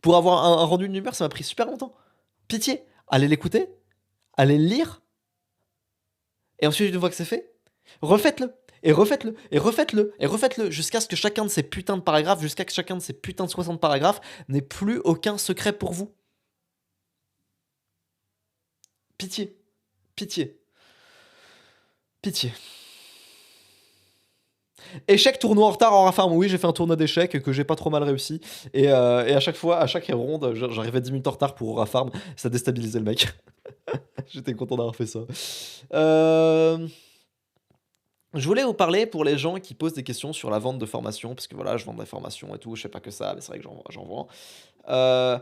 Pour avoir un rendu d'une demi-heure, ça m'a pris super longtemps. Pitié. Allez l'écouter. Allez le lire. Et ensuite, une fois que c'est fait, refaites-le. Et refaites-le. Et refaites-le. Et refaites-le. Jusqu'à ce que chacun de ces putains de paragraphes, jusqu'à que chacun de ces putains de 60 paragraphes n'ait plus aucun secret pour vous. Pitié. Pitié. Pitié. Échec, tournoi en retard en Rafarm. Oui, j'ai fait un tournoi d'échecs que j'ai pas trop mal réussi. Et à chaque fois, à chaque ronde, j'arrivais 10 minutes en retard pour Rafarm. Ça déstabilisait le mec. J'étais content d'avoir fait ça. Euh, Je voulais vous parler pour les gens qui posent des questions sur la vente de formation, parce que voilà, je vends des formations et tout, je fais pas que ça, mais c'est vrai que j'en vends. Euh,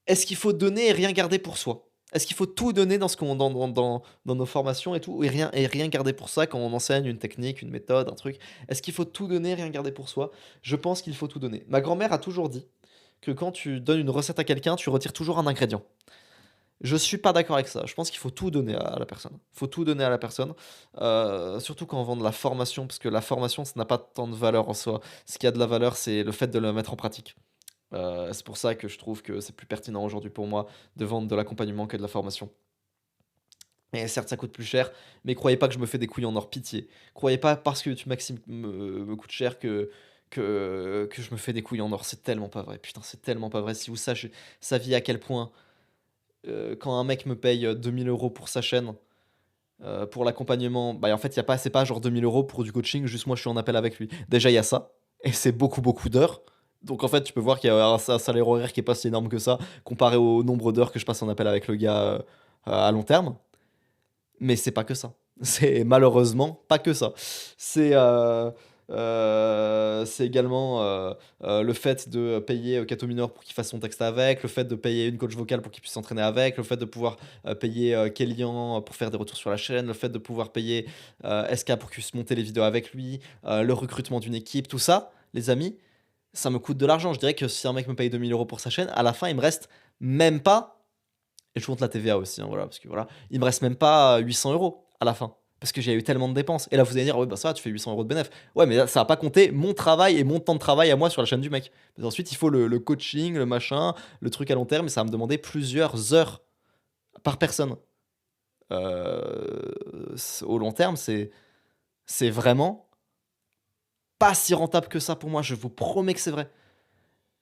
Est-ce qu'il faut donner et rien garder pour soi? Est-ce qu'il faut tout donner dans, ce qu'on, dans nos formations et tout, et rien garder pour ça quand on enseigne une technique, une méthode, un truc? Est-ce qu'il faut tout donner et rien garder pour soi? Je pense qu'il faut tout donner. Ma grand-mère a toujours dit que quand tu donnes une recette à quelqu'un, tu retires toujours un ingrédient. Je suis pas d'accord avec ça. Je pense qu'il faut tout donner à la personne. Faut tout donner à la personne. Surtout quand on vend de la formation, parce que la formation, ça n'a pas tant de valeur en soi. Ce qui a de la valeur, c'est le fait de le mettre en pratique. C'est pour ça que je trouve que c'est plus pertinent aujourd'hui pour moi de vendre de l'accompagnement que de la formation. Et certes, ça coûte plus cher, mais croyez pas que je me fais des couilles en or, pitié. Croyez pas parce que tu Maxime me coûte cher que je me fais des couilles en or. C'est tellement pas vrai. Putain, c'est tellement pas vrai. Si vous saviez à quel point quand un mec me paye 2 000 € pour sa chaîne, pour l'accompagnement, bah en fait, y a pas, c'est pas genre 2 000 € pour du coaching, juste moi je suis en appel avec lui. Déjà, il y a ça, et c'est beaucoup, beaucoup d'heures. Donc en fait, tu peux voir qu'il y a un salaire horaire qui est pas si énorme que ça, comparé au nombre d'heures que je passe en appel avec le gars à long terme. Mais c'est pas que ça. C'est malheureusement pas que ça. C'est également le fait de payer Cato Minor pour qu'il fasse son texte avec, le fait de payer une coach vocale pour qu'il puisse s'entraîner avec, le fait de pouvoir payer Kélian pour faire des retours sur la chaîne, le fait de pouvoir payer SK pour qu'il puisse monter les vidéos avec lui, le recrutement d'une équipe, tout ça, les amis, ça me coûte de l'argent. Je dirais que si un mec me paye 2 000 € pour sa chaîne, à la fin, il me reste même pas, et je compte la TVA aussi, hein, voilà, parce que voilà, il me reste même pas 800 € à la fin. Parce que j'ai eu tellement de dépenses. Et là, vous allez dire, ouais, bah ça va, tu fais 800 € de bénéf. Ouais, mais là, ça va pas compter mon travail et mon temps de travail à moi sur la chaîne du mec. Mais ensuite, il faut le coaching, le machin, le truc à long terme, et ça va me demander plusieurs heures par personne. Au long terme, c'est vraiment pas si rentable que ça pour moi. Je vous promets que c'est vrai.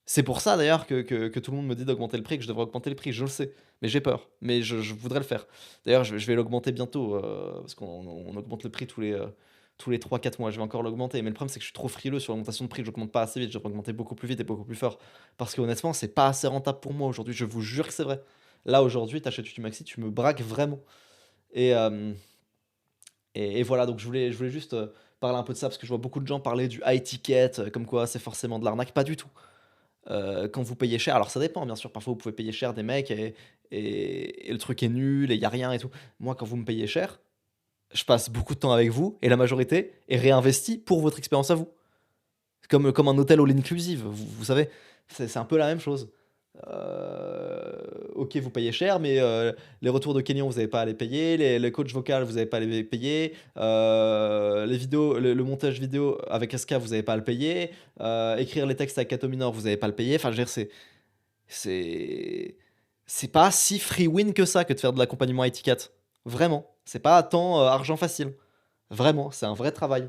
C'est pour ça d'ailleurs que tout le monde me dit d'augmenter le prix, que je devrais augmenter le prix, je le sais, mais j'ai peur, mais je voudrais le faire. D'ailleurs, je vais l'augmenter bientôt, parce qu'on augmente le prix tous les 3 4 mois, je vais encore l'augmenter, mais le problème c'est que je suis trop frileux sur l'augmentation de prix, je n'augmente pas assez vite, je devrais augmenter beaucoup plus vite et beaucoup plus fort, parce qu'honnêtement, c'est pas assez rentable pour moi aujourd'hui, je vous jure que c'est vrai. Là aujourd'hui, t'achètes du Maxi, tu me braques vraiment. Et, euh, et voilà, donc je voulais juste parler un peu de ça, parce que je vois beaucoup de gens parler du high ticket, comme quoi c'est forcément de l'arnaque, pas du tout. Quand vous payez cher, alors ça dépend bien sûr, parfois vous pouvez payer cher des mecs et le truc est nul et il y a rien et tout. Moi, quand vous me payez cher, je passe beaucoup de temps avec vous et la majorité est réinvestie pour votre expérience à vous. Comme un hôtel all inclusive, vous savez, c'est un peu la même chose. Ok, vous payez cher, mais les retours de Kenyon, vous n'avez pas à les payer, les coachs vocales, vous n'avez pas à les payer, les vidéos, le montage vidéo avec SK, vous n'avez pas à le payer, écrire les textes avec Cato Minor, vous n'avez pas à le payer. Enfin, je veux dire, c'est, c'est pas si free win que ça que de faire de l'accompagnement à étiquette. Vraiment, c'est pas tant argent facile. Vraiment, c'est un vrai travail.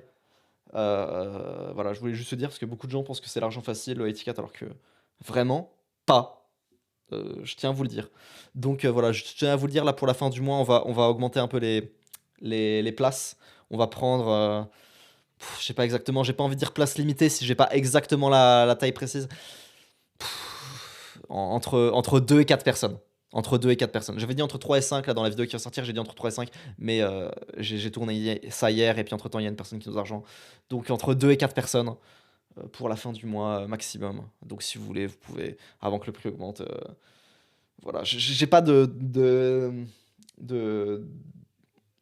Voilà, je voulais juste te dire parce que beaucoup de gens pensent que c'est l'argent facile, étiquette, alors que vraiment pas. Je tiens à vous le dire. Donc voilà, je tiens à vous le dire, là pour la fin du mois, on va augmenter un peu les places. On va prendre, je sais pas exactement, j'ai pas envie de dire place limitée si j'ai pas exactement la taille précise. Entre 2 et 4 personnes. Entre 2 et 4 personnes. J'avais dit entre 3 et 5 là dans la vidéo qui va sortir, j'ai dit entre 3 et 5, mais j'ai tourné ça hier et puis entre temps il y a une personne qui nous a rejoint. Donc entre 2 et 4 personnes pour la fin du mois maximum. Donc si vous voulez, vous pouvez, avant que le prix augmente. Voilà, j'ai pas de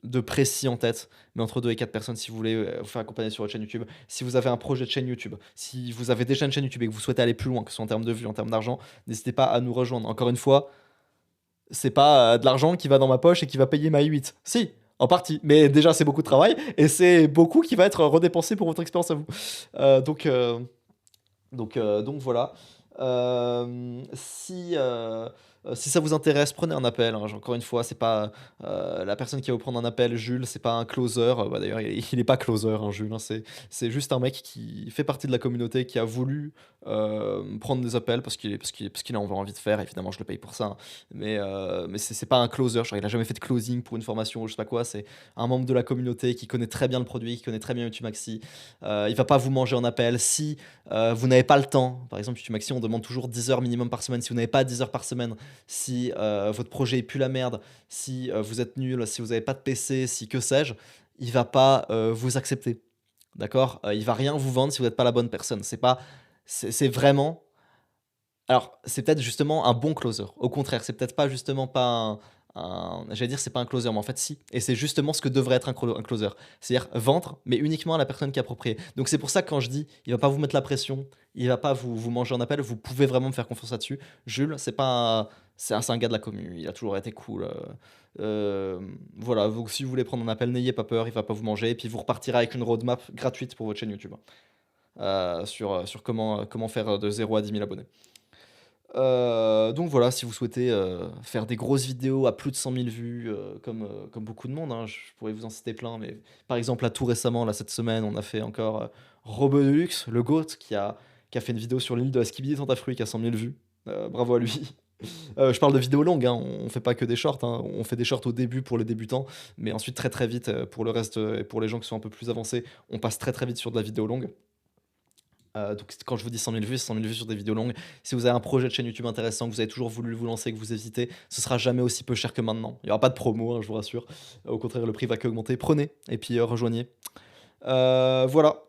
de précis en tête, mais entre 2 et 4 personnes si vous voulez vous faire accompagner sur votre chaîne YouTube. Si vous avez un projet de chaîne YouTube, si vous avez déjà une chaîne YouTube et que vous souhaitez aller plus loin, que ce soit en termes de vues, en termes d'argent, n'hésitez pas à nous rejoindre. Encore une fois, c'est pas de l'argent qui va dans ma poche et qui va payer ma I8. Si, en partie, mais déjà c'est beaucoup de travail et c'est beaucoup qui va être redépensé pour votre expérience à vous. Donc voilà. Si ça vous intéresse, prenez un appel, hein. Encore une fois, c'est pas la personne qui va vous prendre un appel, Jules, c'est pas un closer. Bah, d'ailleurs, il est pas closer, hein, Jules, hein. C'est juste un mec qui fait partie de la communauté, qui a voulu prendre des appels parce qu'il a envie de faire. Évidemment, je le paye pour ça, hein. Mais c'est pas un closer. Genre, il a jamais fait de closing pour une formation ou je sais pas quoi. C'est un membre de la communauté qui connaît très bien le produit, qui connaît très bien YouTube Maxi. Il va pas vous manger en appel. Si vous n'avez pas le temps, par exemple, YouTube Maxi, on demande toujours 10 heures minimum par semaine. Si vous n'avez pas 10 heures par semaine, si votre projet est plus la merde, si vous êtes nul, si vous n'avez pas de PC, si que sais-je, il va pas vous accepter. D'accord. Il va rien vous vendre si vous n'êtes pas la bonne personne. C'est pas, c'est vraiment. Alors, c'est peut-être justement un bon closer. Au contraire, c'est peut-être pas justement pas j'allais dire c'est pas un closer, mais en fait si. Et c'est justement ce que devrait être un closer. C'est-à-dire vendre, mais uniquement à la personne qui est appropriée. Donc c'est pour ça que quand je dis, il va pas vous mettre la pression, il va pas vous manger en appel, vous pouvez vraiment me faire confiance là-dessus. Jules, c'est pas, c'est un gars de la commune, il a toujours été cool. Voilà, donc si vous voulez prendre un appel, n'ayez pas peur, il va pas vous manger, et puis vous repartirez avec une roadmap gratuite pour votre chaîne YouTube. Sur comment faire de 0 à 10 000 abonnés. Donc voilà, si vous souhaitez faire des grosses vidéos à plus de 100 000 vues, comme beaucoup de monde, hein, je pourrais vous en citer plein, mais par exemple, là, tout récemment, là, cette semaine, on a fait encore Robo Deluxe, le GOAT, qui a fait une vidéo sur l'île de la Skibidi Tentafruit qui a 100 000 vues. Bravo à lui. Je parle de vidéos longues, hein, on fait pas que des shorts, hein, on fait des shorts au début pour les débutants, mais ensuite très très vite pour le reste et pour les gens qui sont un peu plus avancés, on passe très très vite sur de la vidéo longue. Donc quand je vous dis 100 000 vues, c'est 100 000 vues sur des vidéos longues. Si vous avez un projet de chaîne YouTube intéressant, que vous avez toujours voulu vous lancer, que vous hésitez, ce sera jamais aussi peu cher que maintenant. Il n'y aura pas de promo, hein, je vous rassure. Au contraire, le prix va qu'augmenter. Prenez et puis rejoignez. Voilà.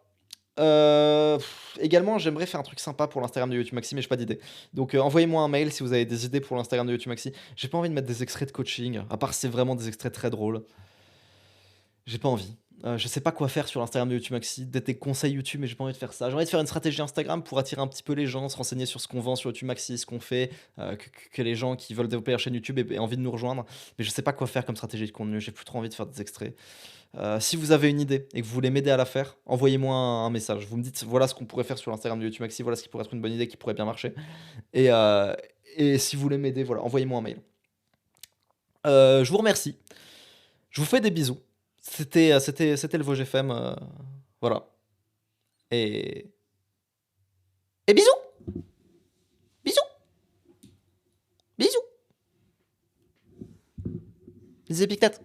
Également, j'aimerais faire un truc sympa pour l'Instagram de YouTube Maxi, mais j'ai pas d'idée. Donc envoyez-moi un mail si vous avez des idées pour l'Instagram de YouTube Maxi. J'ai pas envie de mettre des extraits de coaching, à part si c'est vraiment des extraits très drôles. J'ai pas envie. Je sais pas quoi faire sur l'Instagram de YouTube Maxi, d'être des conseils YouTube, mais j'ai pas envie de faire ça. J'ai envie de faire une stratégie Instagram pour attirer un petit peu les gens, se renseigner sur ce qu'on vend sur YouTube Maxi, ce qu'on fait, que les gens qui veulent développer leur chaîne YouTube aient envie de nous rejoindre. Mais je sais pas quoi faire comme stratégie de contenu, j'ai plus trop envie de faire des extraits. Si vous avez une idée et que vous voulez m'aider à la faire, envoyez-moi un message. Vous me dites voilà ce qu'on pourrait faire sur l'Instagram de YouTube Maxi, voilà ce qui pourrait être une bonne idée, qui pourrait bien marcher. Et, euh, et si vous voulez m'aider, voilà, envoyez-moi un mail. Je vous remercie. Je vous fais des bisous. C'était le Vosges FM. Voilà. Et, et bisous! Bisous! Bisous! Les épictates!